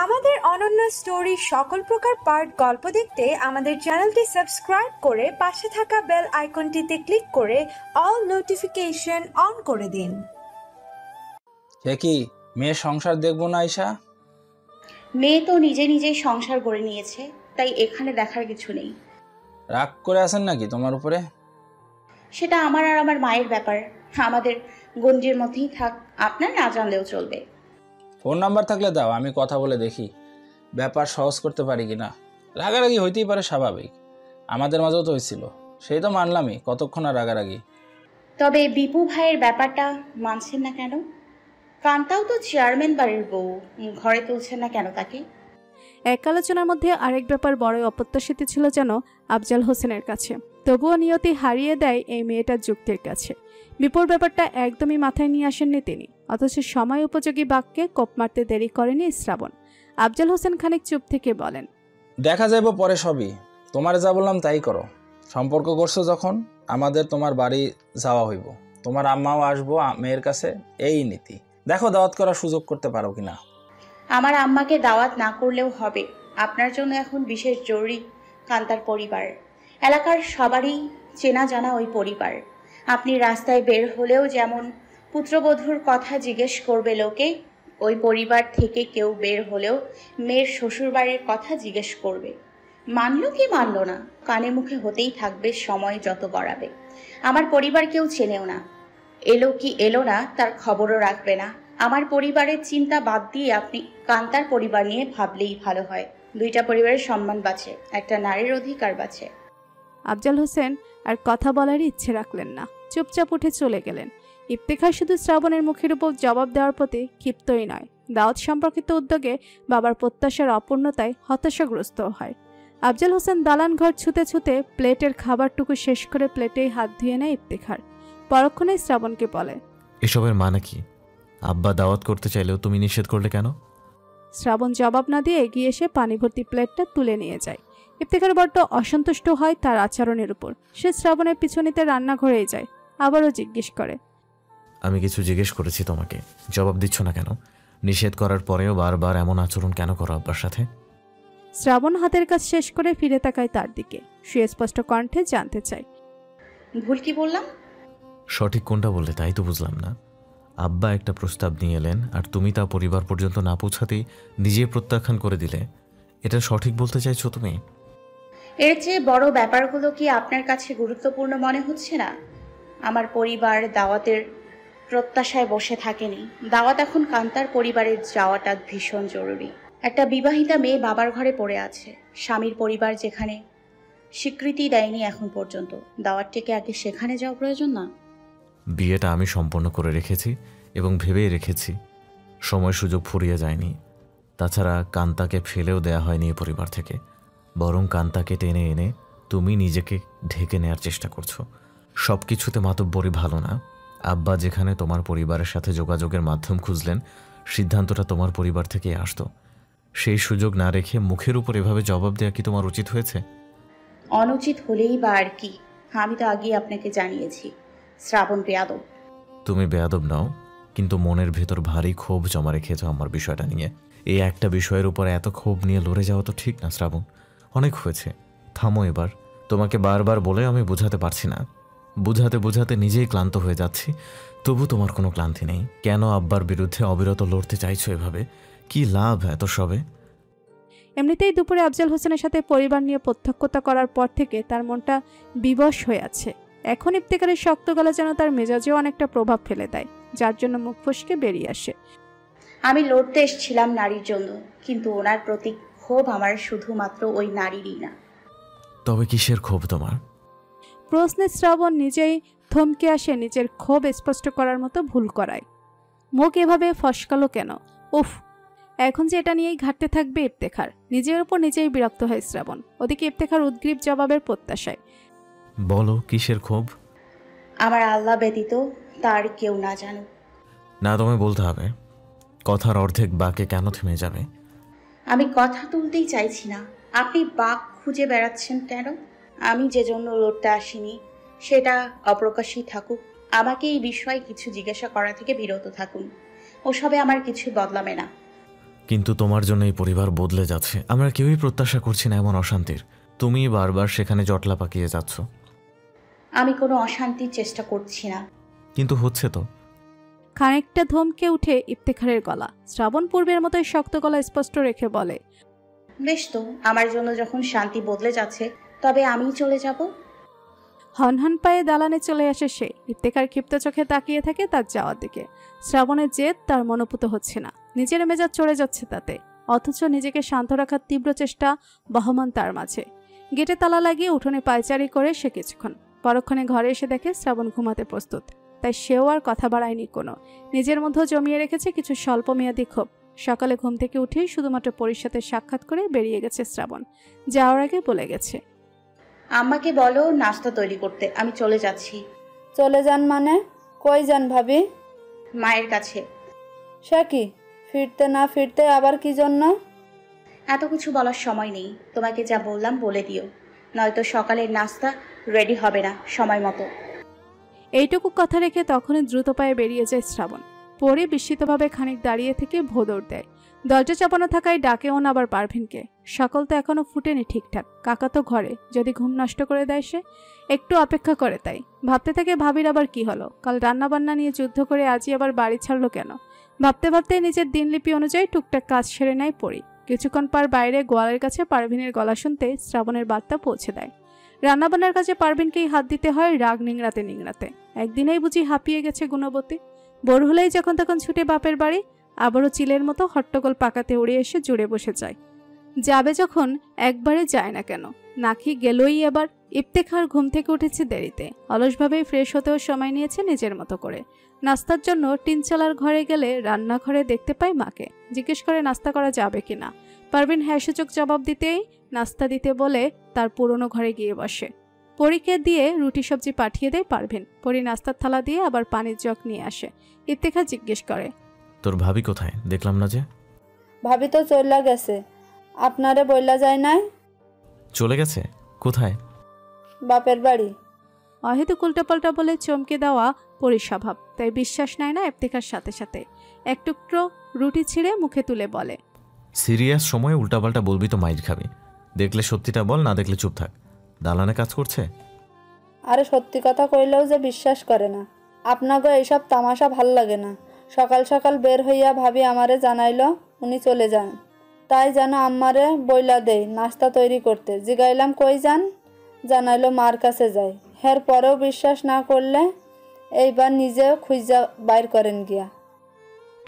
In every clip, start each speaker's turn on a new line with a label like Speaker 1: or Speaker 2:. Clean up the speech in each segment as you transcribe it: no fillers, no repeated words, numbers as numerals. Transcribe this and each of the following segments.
Speaker 1: আমাদের অনন্য স্টোরি সকল প্রকার পার্ট গল্প দেখতে আমাদের চ্যানেলটি সাবস্ক্রাইব করে পাশে থাকা বেল আইকনটিতে ক্লিক করে অল নোটিফিকেশন অন করে দিন।
Speaker 2: কি মেয়ে সংসার দেখবো না আয়শা?
Speaker 3: মেয়ে তো নিজে নিজেই সংসার গড়ে নিয়েছে, তাই এখানে দেখার কিছু নেই।
Speaker 2: রাগ করে আছেন নাকি তোমার উপরে?
Speaker 3: সেটা আমার আর আমার মায়ের ব্যাপার, আমাদের গণ্ডির মধ্যেই থাক, আপনার না জানলেও চলবে।
Speaker 2: ফোন নাম্বার থাকলে দাও, আমি কথা বলে দেখি ব্যাপার সহজ করতে পারি কিনা। রাগারাগি হইতেই পারে, স্বাভাবিক, আমাদের মাঝেও তো হয়েছিল, সেই তো মানলামই, কতক্ষণ আর রাগারাগি।
Speaker 3: তবে বিপু ভাইয়ের ব্যাপারটা মানছেন না কেন? কান্তাও তো চেয়ারম্যান বাড়ির বউ, ঘরে তুলছেন না কেন তাকে?
Speaker 4: এক আলোচনার মধ্যে আরেক ব্যাপার বড়ই অপ্রত্যাশিত ছিল যেন আফজাল হোসেনের কাছে। তবুও নিয়তি হারিয়ে দেয় এই মেয়েটার যুক্তির কাছে। বিপুর ব্যাপারটা একদমই মাথায় নিয়ে আসেননি তিনি, অথচ সময় উপযোগী বাক্যে কোপ মারতে দেরি করেনি শ্রাবণ। আফজাল হোসেন খানিক চুপ থেকে বলেন,
Speaker 2: দেখা যাইব পরে সবই, তোমার যা বললাম তাই করো। সম্পর্ক করছো যখন, আমাদের তোমার বাড়ি যাওয়া হইব, তোমার আম্মাও আসবো মেয়ের কাছে, এই নীতি। দেখো দাওয়াত করার সুযোগ করতে পারো কিনা।
Speaker 3: আমার আম্মাকে দাওয়াত না করলেও হবে, আপনার জন্য এখন বিশেষ জরুরি কান্তার পরিবার। এলাকার সবারই চেনা জানা ওই পরিবার। আপনি রাস্তায় বের হলেও যেমন পুত্রবধূর কথা জিজ্ঞেস করবে লোকে, ওই পরিবার থেকে কেউ বের হলেও মেয়ের শ্বশুরবাড়ির কথা জিজ্ঞেস করবে। মানলো কি মানলো না, কানে মুখে হতেই থাকবে সময় যত গড়াবে। আমার পরিবার কেউ চেনেও না, এলো কি এলো না তার খবরও রাখবে না। আমার পরিবারের চিন্তা বাদ দিয়ে আপনি কান্তার পরিবার নিয়ে ভাবলেই ভালো হয়। দুইটা পরিবারের সম্মান বাঁচে, একটা নারীর অধিকার বাঁচে।
Speaker 4: আফজাল হোসেন আর কথা বলার ইচ্ছে রাখলেন না, চুপচাপ উঠে চলে গেলেন। ইফতেখার শুধু শ্রাবণের মুখের উপর জবাব দেওয়ার প্রতি ক্ষিপ্তই নয়, দাওয়াত সম্পর্কিত উদ্যোগে বাবার প্রত্যাশার অপূর্ণতায় হতাশাগ্রস্ত হয়। আফজাল হোসেন দালান ঘর ছুতে ছুতে প্লেটের খাবারটুকু শেষ করে প্লেটেই হাত ধুয়ে নেয় ইফতেখার। পরক্ষণেই শ্রাবণকে বলে,
Speaker 5: এসবের মানে কি? আব্বা দাওয়াত করতে চাইলেও তুমি নিষেধ করলে কেন?
Speaker 4: শ্রাবণ জবাব না দিয়ে এগিয়ে এসে পানি ভর্তি প্লেটটা তুলে নিয়ে যায়। ইফতেখার বড্ড অসন্তুষ্ট হয় তার আচরণের উপর। সে শ্রাবণের পিছনিতে রান্নাঘরেই যায়, আবারও জিজ্ঞেস করে,
Speaker 5: আমি কিছু জিজ্ঞেস করেছি তোমাকে, জবাব দিচ্ছ না কেন? নিষেধ করার পরেও বারবার এমন আচরণ কেন করো আব্বার সাথে?
Speaker 4: শ্রাবণ হাতের কাজ শেষ করে ফিরে তাকায় তার দিকে, সুস্পষ্ট কণ্ঠে জানতে চায়,
Speaker 3: ভুল কি বললাম?
Speaker 5: সঠিক কোনটা বললে তাই তো বুঝলাম না। আব্বা একটা প্রস্তাব নিয়ে এলেন আর তুমি তা পরিবার পর্যন্ত না পৌঁছাতেই নিজে প্রত্যাখ্যান করে দিলে, এটা সঠিক বলতে চাইছো তুমি?
Speaker 3: এর চেয়ে বড় ব্যাপারগুলো কি আপনার কাছে গুরুত্বপূর্ণ মনে হচ্ছে না? আমার পরিবার দাওয়াতের প্রত্যাশায় বসে থাকেনি। দাওয়াত এখন কান্তার পরিবারের যাওয়াটা ভীষণ জরুরি। একটা বিবাহিতা মেয়ে বাবার ঘরে পড়ে আছে, স্বামীর পরিবার যেখানে স্বীকৃতি দেয়নি এখন পর্যন্ত, দাওয়াতটিকে আগে সেখানে যাওয়া প্রয়োজন না?
Speaker 5: বিয়েটা আমি সম্পন্ন করে রেখেছি এবং ভেবেই রেখেছি, সময় সুযোগ ফুরিয়ে যায়নি। তাছাড়া কান্তাকে ফেলেও দেয়া হয়নি এ পরিবার থেকে, বরং কান্তাকে টেনে এনে তুমি নিজেকে ঢেকে নেয়ার চেষ্টা করছো। সব কিছুতে মাতব্বরি ভালো না। আব্বা যেখানে তোমার পরিবারের সাথে যোগাযোগের মাধ্যম খুঁজলেন, সিদ্ধান্তটা তোমার পরিবার থেকেই আসতো। সেই সুযোগ না রেখে মুখের উপর এভাবে জবাব দেওয়া কি তোমার উচিত হয়েছে?
Speaker 3: অনুচিত হলেই বা আর কি, আমি তো আগেই আপনাকে জানিয়েছি শ্রাবণ বেয়াদব।
Speaker 5: তুমি বেয়াদব নাও, কিন্তু মনের ভেতর ভারী ক্ষোভ জমা রেখেছ আমার বিষয়টা নিয়ে। এই একটা বিষয়ের উপর এত ক্ষোভ নিয়ে লড়ে যাওয়া তো ঠিক না শ্রাবণ, অনেক হয়েছে, থামো এবার। তোমাকে বারবার বলে আমি বোঝাতে পারছি না, বুঝাতে বুঝাতে নিজেই ক্লান্ত হয়ে যাচ্ছি, তবু তোমার কোনো ক্লান্তি নেই। কেন আব্বার বিরুদ্ধে অবিরত লড়তে চাইছো এভাবে? কি লাভ এত সবে?
Speaker 4: এমনিতেই দুপুরে আফজাল হোসেনের সাথে পরিবার নিয়ে প্রত্যক্ষতা করার পর থেকে তার মনটা বিবশ হয়ে আছে। এখন ইফতেখারের শক্ত গলা যেন তার মেজাজেও অনেকটা প্রভাব ফেলে দেয়, যার জন্য মুখ ফসকে বেরিয়ে আসে,
Speaker 3: আমি লড়তে এসেছিলাম নারীর জন্য, কিন্তু ওনার প্রতি ক্ষোভ আমার শুধুমাত্র ওই নারীরই না।
Speaker 5: তবে কিসের ক্ষোভ তোমার?
Speaker 4: প্রশ্নে শ্রাবণ নিজেই থমকে আসে, নিজের ক্ষোভ স্পষ্ট করার মতো ভুল করায়। মুখ এভাবে ফসকালো কেন? উফ, এখন যে এটা নিয়েই ঘাটতে থাকবে ইফতেখার। নিজের উপর নিজেই বিরক্ত হয় শ্রাবণ। ওদিকে ইফতেখার উদ্গ্রীব জবাবের প্রত্যাশায়,
Speaker 5: বলো কিসের ক্ষোভ?
Speaker 3: আমার আল্লাহ ব্যতীত তার কেউ না জানুক।
Speaker 5: না, তোমায় বলতে হবে। কথার অর্ধেক বাকে কেন থেমে যাবে?
Speaker 3: আমি কথা তুলতেই চাইছি না, আপনি বাক খুঁজে বেড়াচ্ছেন কেন? আমি যে জন্য লড়তে আসিনি সেটা অপ্রকাশই থাকুক, আমাকে এই বিষয়ে কিছু জিজ্ঞাসা করা থেকে বিরত থাকুন। ওসবে আমার কিছু বদলাবে না।
Speaker 5: কিন্তু তোমার জন্য এই পরিবার বদলে যাচ্ছে। আমরা কেউই প্রত্যাশা করছি না এমন অশান্তির। তুমি বারবার সেখানে জটলা পাকিয়ে যাচ্ছ।
Speaker 3: আমি কোনো অশান্তির চেষ্টা করছি না।
Speaker 5: কিন্তু হচ্ছে তো।
Speaker 4: খানিকটা ধমকে উঠে ইফতেখারের গলা। শ্রাবণ পূর্বের মতোই শক্ত গলা স্পষ্ট রেখে বলে,
Speaker 3: বেশ তো, আমার জন্য যখন শান্তি বদলে যাচ্ছে তবে আমি চলে যাব।
Speaker 4: হনহন পায়ে দালানে চলে আসে সে। ইফতেখার ক্ষিপ্ত চোখে তাকিয়ে থাকে তার যাওয়ার দিকে। শ্রাবণের জেদ তার মনোপুত হচ্ছে না, নিজের মেজাজ চড়ে যাচ্ছে তাতে। অথচ নিজেকে শান্ত রাখার তীব্র চেষ্টা বহমান তার মাঝে। গেটে তালা লাগিয়ে উঠোনে পায়চারি করে সে কিছুক্ষণ। পরক্ষণে ঘরে এসে দেখে শ্রাবণ ঘুমাতে প্রস্তুত। তাই সেও আর কথা বাড়ায়নি কোনো। নিজের মধ্যেও জমিয়ে রেখেছে কিছু স্বল্পমেয়াদী ক্ষোভ। সকালে ঘুম থেকে উঠেই শুধুমাত্র পরীর সাথে সাক্ষাৎ করে বেরিয়ে গেছে শ্রাবণ। যাওয়ার আগে বলে গেছে,
Speaker 3: আম্মাকে বলো নাস্তা তৈরি করতে, আমি চলে যাচ্ছি।
Speaker 6: চলে যান মানে? কই যান ভাবি?
Speaker 3: মায়ের কাছে।
Speaker 6: সে কি, ফিরতে না ফিরতে আবার কি জন্য?
Speaker 3: এত কিছু বলার সময় নেই, তোমাকে যা বললাম বলে দিও, নয়তো সকালের নাস্তা রেডি হবে না সময় মতো।
Speaker 4: এইটুকু কথা রেখে তখনই দ্রুত পায়ে বেরিয়ে যায় শ্রাবণ। পরে বিস্মিতভাবে খানিক দাঁড়িয়ে থেকে ভোদর দেয়। দরজা চাপানো থাকায় ডাকেও না আবার পারভিনকে। সকাল তো এখনো ফুটেনি ঠিকঠাক। কাকা তো ঘরে, যদি ঘুম নষ্ট করে দেয় সে। একটু অপেক্ষা করে তাই ভাবতে থাকে ভাবির আবার কি হলো, কাল রান্নাবান্না নিয়ে যুদ্ধ করে আজই আবার বাড়ি ছাড়লো কেন। ভাবতে ভাবতে নিজের দিনলিপি অনুযায়ী টুকটাক কাজ সেরে নেয় পড়ি। কিছুক্ষণ পর বাইরে গোয়ালের কাছে পারভিনের গলা শুনতে শ্রাবণের বার্তা পৌঁছে দেয়। রান্নাবান্নার কাছে পারভিনকেই হাত দিতে হয় রাগ নিংড়াতে নিংড়াতে। একদিনেই বুঝি হাঁপিয়ে গেছে গুণবতী। ভোর হলেই যখন তখন ছুটে বাপের বাড়ি, আবারও চিলের মতো হট্টগোল পাকাতে উড়ে এসে জুড়ে বসে যায়। যাবে যখন একবারে যায় না কেন, নাকি গেলই এবার। ইফতেখার ঘুম থেকে উঠেছে দেরিতে। অলসভাবেই ফ্রেশ হতেও সময় নিয়েছে নিজের মতো করে। নাস্তার জন্য টিনচালার ঘরে গেলে রান্নাঘরে দেখতে পায় মাকে। জিজ্ঞেস করে নাস্তা করা যাবে কিনা। পারভিন হ্যাঁ সূচক জবাব দিতেই নাস্তা দিতে বলে তার পুরনো ঘরে গিয়ে বসে। পরীকে দিয়ে রুটি সবজি পাঠিয়ে দেয় পারভিন। পরি নাস্তার থালা দিয়ে আবার পানির জগ নিয়ে আসে। ইফতেখা জিজ্ঞেস করে,
Speaker 5: তোর ভাবি কোথায়? দেখলাম না যে।
Speaker 6: ভাবি তো চইলা গেছে, আপনারে বইলা যায় নাই?
Speaker 5: চলে গেছে? কোথায়?
Speaker 6: বাপের বাড়ি।
Speaker 4: অহেতুক উল্টাপাল্টা বলে চমকে দেওয়া পরির স্বভাব, তাই বিশ্বাস নেয় না ইফতেখার সাথে সাথে এক টুকরো রুটি ছিঁড়ে মুখে তুলে বলে,
Speaker 5: সিরিয়াস সময়ে উল্টাপাল্টা বলবি তো মাইর খাবি। দেখলে সত্যিটা বল, না দেখলে চুপ থাক। দালানে কাজ করছে?
Speaker 6: আরে সত্যি কথা কইলেও যে বিশ্বাস করে না। আপনাকে এইসব তামাশা ভাল লাগে না। সকাল সকাল বের হইয়া ভাবি আমারে জানাইলো উনি চলে যান, তাই যেন আম্মারে বইলা দেই নাস্তা তৈরি করতে। জিগাইলাম কই যান, জানাইলো মার কাছে যাই। এর পরেও বিশ্বাস না করলে এইবার নিজেও খুঁজা বাইর করেন গিয়া।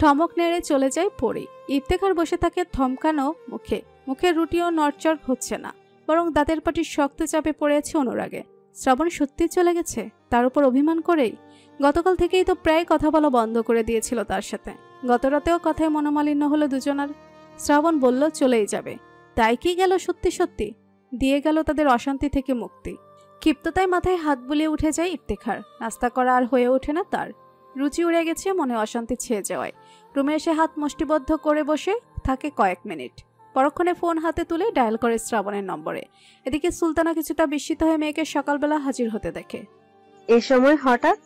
Speaker 4: ঠমক নেড়ে চলে যায় পরি। ইফতেখার বসে থাকে থমকানো মুখে। মুখের রুটিও নড়চড় হচ্ছে না, বরং দাঁতের পাটি শক্ত চাপে পড়ে আছে অনুরাগে। শ্রাবণ সত্যি চলে গেছে, তার উপর অভিমান করেই। গতকাল থেকেই তো প্রায় কথা বলা বন্ধ করে দিয়েছিল তার সাথে। গতরাতেও কথায় মনোমালিন্য হলো দুজনার। শ্রাবণ বলল চলেই যাবে, তাই কি গেল সত্যি সত্যি? দিয়ে গেল তাদের অশান্তি থেকে মুক্তি। ক্ষিপ্ততায় মাথায় হাত বুলিয়ে উঠে যায় ইফতেখার। নাস্তা করা আর হয়ে ওঠে না তার। রুচি উড়ে গেছে মনে অশান্তি ছেয়ে যাওয়ায়। রুমে এসে হাত মুষ্টিবদ্ধ করে বসে থাকে কয়েক মিনিট। পরক্ষণে ফোন হাতে তুলে ডায়াল করে শ্রাবণের নম্বরে। এদিকে সুলতানা কিছুটা বিস্মিত হয়ে মেয়েকে সকালবেলা হাজির হতে দেখে।
Speaker 7: এ সময় হঠাৎ?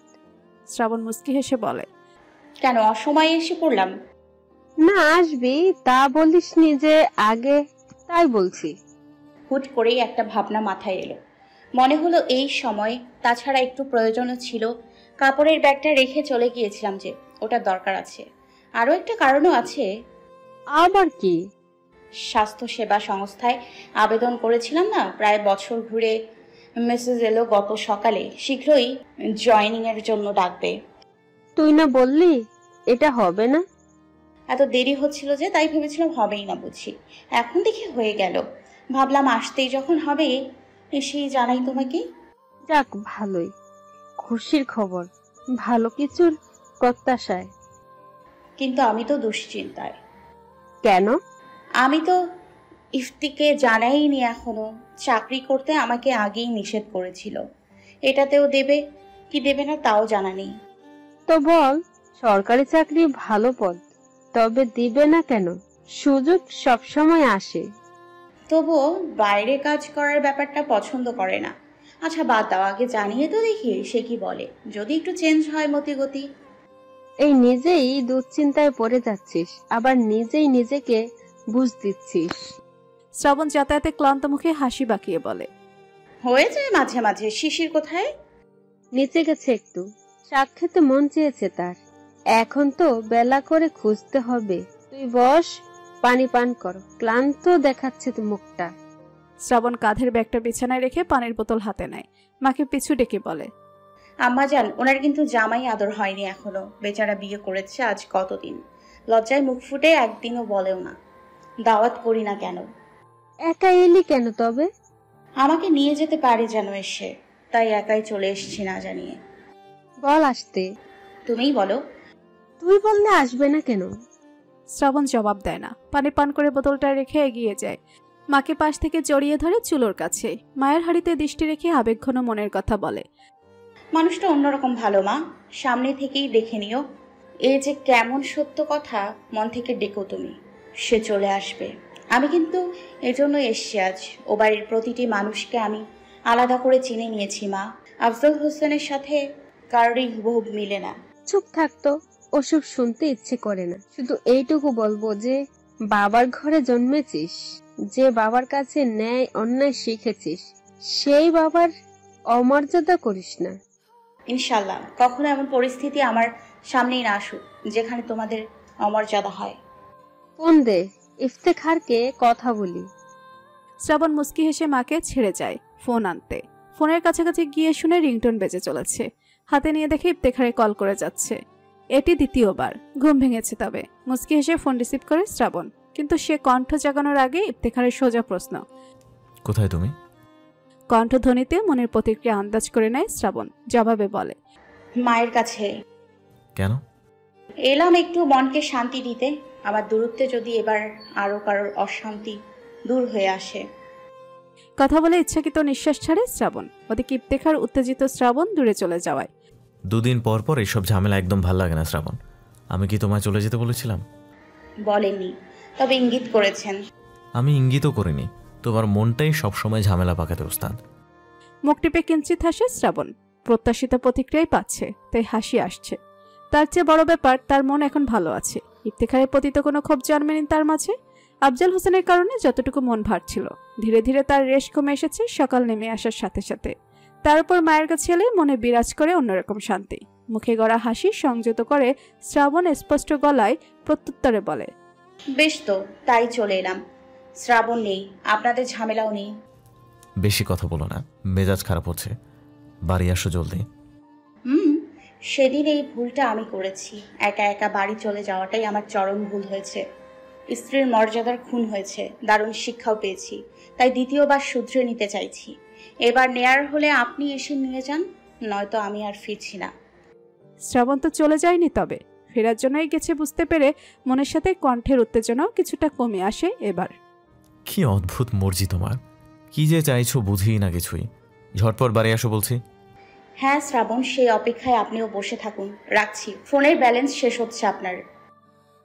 Speaker 4: শ্রাবণ মুস্কি হেসে বলে,
Speaker 3: কেন অসময়ে এসে পড়লাম?
Speaker 7: না আসবি তা বলিসনি যে আগে, তাই বলছি।
Speaker 3: হুট করেই একটা ভাবনা মাথায় এলো। মনে হলো এই সময়, তাছাড়া একটু প্রয়োজনও ছিল। কাপড়ের ব্যাগটা রেখে চলে গিয়েছিলাম যে, ওটা দরকার আছে। আরও একটা কারণও আছে।
Speaker 7: আবার কি?
Speaker 3: স্বাস্থ্য সেবা সংস্থায় আবেদন করেছিলাম না, প্রায় বছর ঘুরে মেসেজ এলো গত সকালে, শীঘ্রই জয়েনিং এর জন্য ডাকবে।
Speaker 7: তুই না বললি এটা হবে না?
Speaker 3: এত দেরি হচ্ছিল যে, তাই ভেবেছিলাম হবেই না বুঝি। এখন দেখি হয়ে গেল। ভাবলাম আসতেই যখন হবে এসেই জানাই তোমাকে।
Speaker 7: যাক ভালোই, খুশির খবর, ভালো কিছুর প্রত্যাশায়।
Speaker 3: কিন্তু আমি তো দুশ্চিন্তায়।
Speaker 7: কেন?
Speaker 3: আমি তো ইফতিকে জানাইনি এখনো। চাকরি করতে আমাকে আগেই নিষেধ করেছিল। এটাতেও দেবে কি দেবে না তাও জানা নেই।
Speaker 7: তো বল, সরকারি চাকরি ভালো পদ, তবে দিবে না কেন? সুযোগ সবসময় আসে।
Speaker 3: তবুও বাইরে কাজ করার ব্যাপারটা পছন্দ করে না। আচ্ছা বাদ দাও, আগে জানিয়ে তো দেখি সে কি বলে, যদি একটু চেঞ্জ হয় মতিগতি।
Speaker 7: এই নিজেই দুশ্চিন্তায় পড়ে যাচ্ছিস, আবার নিজেই নিজেকে বুঝ দিচ্ছিস।
Speaker 4: শ্রাবণ যাতায়াতে ক্লান্ত মুখে হাসি বাঁকিয়ে বলে,
Speaker 3: হয়ে যায় মাঝে মাঝে। শিশির কোথায়?
Speaker 7: নিচে গেছে একটু, শাক খেতে মন চেয়েছে তার। এখন তো বেলা করে খুঁজতে হবে। তুই বস, পানি পান কর, ক্লান্ত দেখাচ্ছে তো মুখটা।
Speaker 4: শ্রাবণ কাঁধের ব্যাগটা বিছানায় রেখে পানির বোতল হাতে নেয়। মাকে পিছু ডেকে বলে,
Speaker 3: আম্মাজান, ওনার কিন্তু জামাই আদর হয়নি এখনো। বেচারা বিয়ে করেছে আজ কতদিন, লজ্জায় মুখ ফুটে একদিনও বলেও না। দাওয়াত করি না কেন?
Speaker 7: একা এলি কেন তবে?
Speaker 3: আমাকে নিয়ে যেতে পারে যেন এসে, তাই একাই চলে এসেছি না জানিয়ে।
Speaker 7: বল আসতে।
Speaker 3: তুমিই বলো।
Speaker 7: তুই বললে আসবে না কেন?
Speaker 4: শ্রাবণ জবাব দেয় না। পানি পান করে বোতলটা রেখে এগিয়ে যায়। মাকে পাশ থেকে জড়িয়ে ধরে চুলোর কাছে। মায়ের হাড়িতে দৃষ্টি রেখে আবেগঘন মনের কথা বলে,
Speaker 3: মানুষটা অন্যরকম ভালো মা, সামনে থেকেই দেখে নিও। এ যে কেমন সত্য কথা, মন থেকে ডেকো তুমি, সে চলে আসবে। আমি কিন্তু এজন্য এসছি আজ। ও বাড়ির প্রতিটি মানুষকে আমি আলাদা করে চিনে নিয়েছি মা। আফজল হোসেনের সাথে কারোরই হুবহু মিলে না।
Speaker 7: চুপ থাকতো, ওসব শুনতে ইচ্ছে করে না। শুধু এইটুকু বলবো যে বাবার ঘরে জন্মেছিস, যে বাবার কাছে ন্যায় অন্যায় শিখেছিস, সেই বাবার অমর্যাদা করিস না।
Speaker 3: ইনশাল্লাহ কখনো এমন পরিস্থিতি আমার সামনেই না আসুক যেখানে তোমাদের অমর্যাদা হয়।
Speaker 7: ফোন দে, ইফতেখারকে কথা বলি।
Speaker 4: শ্রাবণ মুস্কি হেসে মাকে ছেড়ে যায় ফোন আনতে। ফোনের কাছাকাছি গিয়ে শুনে রিংটোন বেজে চলেছে। হাতে নিয়ে দেখে ইফতেখারে কল করে যাচ্ছে। এটি দ্বিতীয়বার। ঘুম ভেঙেছে তবে। মুস্কি হেসে ফোন রিসিভ করে শ্রাবণ, কিন্তু সে কণ্ঠ জাগানোর আগে ইফতেখারের সোজা প্রশ্ন,
Speaker 5: কোথায় তুমি?
Speaker 4: কণ্ঠধ্বনিতে মনের প্রতিক্রিয়া আন্দাজ করে নেয় শ্রাবণ। জবাবে বলে,
Speaker 3: মায়ের কাছে
Speaker 5: কেন?
Speaker 3: এলাম একটু মনকে শান্তি দিতে। আমার দূরত্বে যদি এবার আরো কারোর অশান্তি দূর হয়ে আসে।
Speaker 4: কথা বলে ইচ্ছাকৃত নিঃশ্বাস ছাড়ে শ্রাবণ। ওদিকে ইফতেখার উত্তেজিত শ্রাবণ দূরে চলে যাওয়ায়।
Speaker 5: দুদিন পর পর এসব ঝামেলা একদম ভাল লাগে না শ্রাবণ। আমি কি তোমায় চলে যেতে বলেছিলাম?
Speaker 3: বলেননি, তবে ইঙ্গিত করেছেন।
Speaker 5: আমি ইঙ্গিতও করিনি। তোমার মনটাই সবসময় ঝামেলা পাকাতে ওস্তাদ।
Speaker 4: মুখ টিপে কিঞ্চিত হাসে শ্রাবণ। প্রত্যাশিত প্রতিক্রিয়াই পাচ্ছে, তাই হাসি আসছে। তার চেয়ে বড় ব্যাপার, তার মন এখন ভালো আছে। ইফতেখারের প্রতি তো কোনো ক্ষোভ জন্মেনি তার মাঝে। আফজল হোসেনের কারণে যতটুকু মন ভার ছিল, ধীরে ধীরে তার রেশ কমে এসেছে সকাল নেমে আসার সাথে সাথে। তার উপর মায়ের কাছে এলে মনে বিরাজ করে অন্যরকম শান্তি। মুখে গড়া হাসি সংযত করে শ্রাবণ স্পষ্ট গলায় প্রত্যুত্তরে বলে,
Speaker 3: বেশ তো, তাই চলে এলাম। শ্রাবণ নেই, আপনাদের ঝামেলাও নেই।
Speaker 5: বেশি কথা বলো না, মেজাজ খারাপ হচ্ছে। বাড়ি আসো জলদি।
Speaker 3: সেদিন এই ভুলটা আমি করেছি। একা একা বাড়ি চলে যাওয়াটাই আমার চরম ভুল হয়েছে। স্ত্রীর মর্যাদার খুন হয়েছে, দারুণ শিক্ষাও পেয়েছি। তাই দ্বিতীয়বার শুধরে নিতে চাইছি। এবার নেয়ার হলে আপনি এসে নিয়ে যান, নয়তো আমি আর ফিরছি না।
Speaker 4: শ্রাবণ তো চলে যায়নি, তবে ফেরার জন্যই গেছে বুঝতে পেরে মনের সাথে কণ্ঠের উত্তেজনাও কিছুটা কমে আসে এবার।
Speaker 5: কি অদ্ভুত মর্জি তোমার! কি যে চাইছো বুঝিই না কিছুই। ঝটপট বাড়ি আসো বলছি।
Speaker 3: হ্যাঁ শ্রাবণ, সেই অপেক্ষায় আপনিও বসে থাকুন। রাখছি, ফোনের ব্যালেন্স শেষ হচ্ছে আপনার।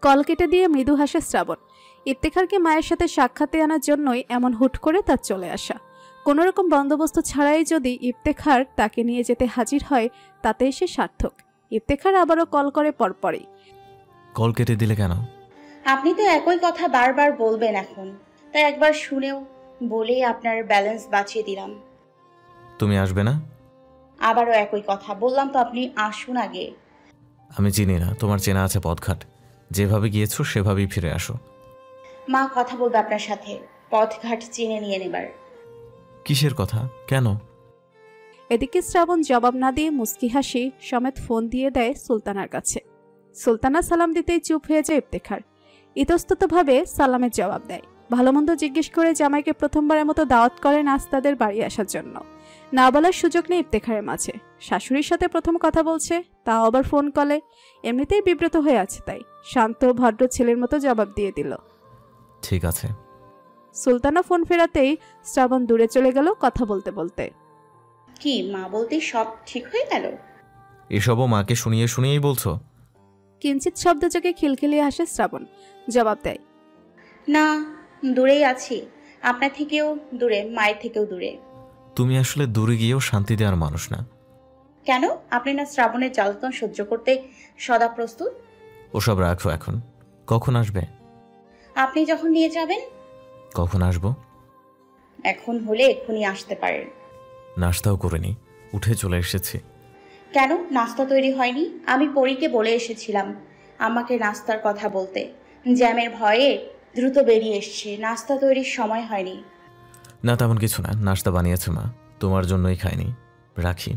Speaker 4: কল কেটে দিয়ে মৃদু হাসে শ্রাবণ। ইফতেখারকে মায়ের সাথে সাক্ষাতে আনার জন্যই এমন হুট করে তার চলে আসা। কোনোরকম বন্দোবস্ত ছাড়াই যদি ইফতেখার তাকে নিয়ে যেতে হাজির হয়, তাতেই সে সার্থক। ইফতেখার আবারও কল করে পরপরই।
Speaker 5: কল কেটে দিলে কেন?
Speaker 3: আপনি তো একই কথা বারবার বলবেন এখন, তাই একবার শুনেও বলেই আপনার ব্যালেন্স বাঁচিয়ে দিলাম।
Speaker 5: তুমি আসবে না?
Speaker 3: আবারও একই কথা বললাম তো, আপনি আসুন আগে।
Speaker 5: আমি চিনি না, তোমার চেনা আছে পথঘাট। যেভাবে গিয়েছো সেভাবেই ফিরে আসো।
Speaker 3: মা কথা বলবে আপনার সাথে, পথঘাট চিনে নিয়ে নেবার।
Speaker 5: কিসের কথা? কেন?
Speaker 4: এদিকে শ্রাবণ জবাব না দিয়ে মুস্কি হাসি সমেত ফোন দিয়ে দেয় সুলতানার কাছে। সুলতানা সালাম দিতেই চুপ হয়ে যায় ইফতেখার। ইতস্ততভাবে সালামের জবাব দেয়। ভালো মন্দ জিজ্ঞেস করে জামাইকে প্রথমবারের মতো দাওয়াত করে নাস্তাদের বাড়ি আসার জন্য। না বলার সুযোগ নেই ইফতেখারের মাঝে। শাশুড়ির সাথে প্রথম কথা বলছে, তাও আবার ফোন কলে। এমনিতেই বিব্রত হয়ে আছে, তাই শান্ত ভদ্র ছেলের মতো জবাব দিয়ে দিল,
Speaker 5: ঠিক আছে।
Speaker 4: সুলতানা ফোন ফেরাতেই শ্রাবণ দূরে চলে গেল কথা বলতে বলতে।
Speaker 3: কি মা বলতেই সব ঠিক হয়ে গেল?
Speaker 5: এসবও মাকে শুনিয়ে শুনিয়েই বলছো?
Speaker 4: কিঞ্চিত শব্দযোগে খিলখিলিয়ে হাসে শ্রাবণ। জবাব দেয়,
Speaker 3: না, দূরেই আছি। আপনার থেকেও দূরে, মায়ের থেকেও দূরে।
Speaker 5: তুমি আসলে দূরে গিয়েও শান্তি দেওয়ার মানুষ না।
Speaker 3: কেন? আপনি না শ্রাবণের জ্বালাতন সহ্য করতে সদা প্রস্তুত?
Speaker 5: ওসব রাখো এখন। কখন আসবে?
Speaker 3: আপনি যখন নিয়ে যাবেন।
Speaker 5: কখন আসবো?
Speaker 3: এখন হলে এক্ষুনি আসতে পারেন।
Speaker 5: নাস্তাও করিনি, উঠে চলে এসেছি।
Speaker 3: কেন নাস্তা তৈরি হয়নি? আমি পরীকে বলে এসেছিলাম আমাকে নাস্তার কথা বলতে। জ্যামের ভয়ে দ্রুত বেরিয়ে এসেছি, নাস্তা তৈরির সময় হয়নি।
Speaker 5: না তেমন কিছু না, নাস্তা বানিয়েছে মা, তোমার জন্যই খাইনি। রাখি।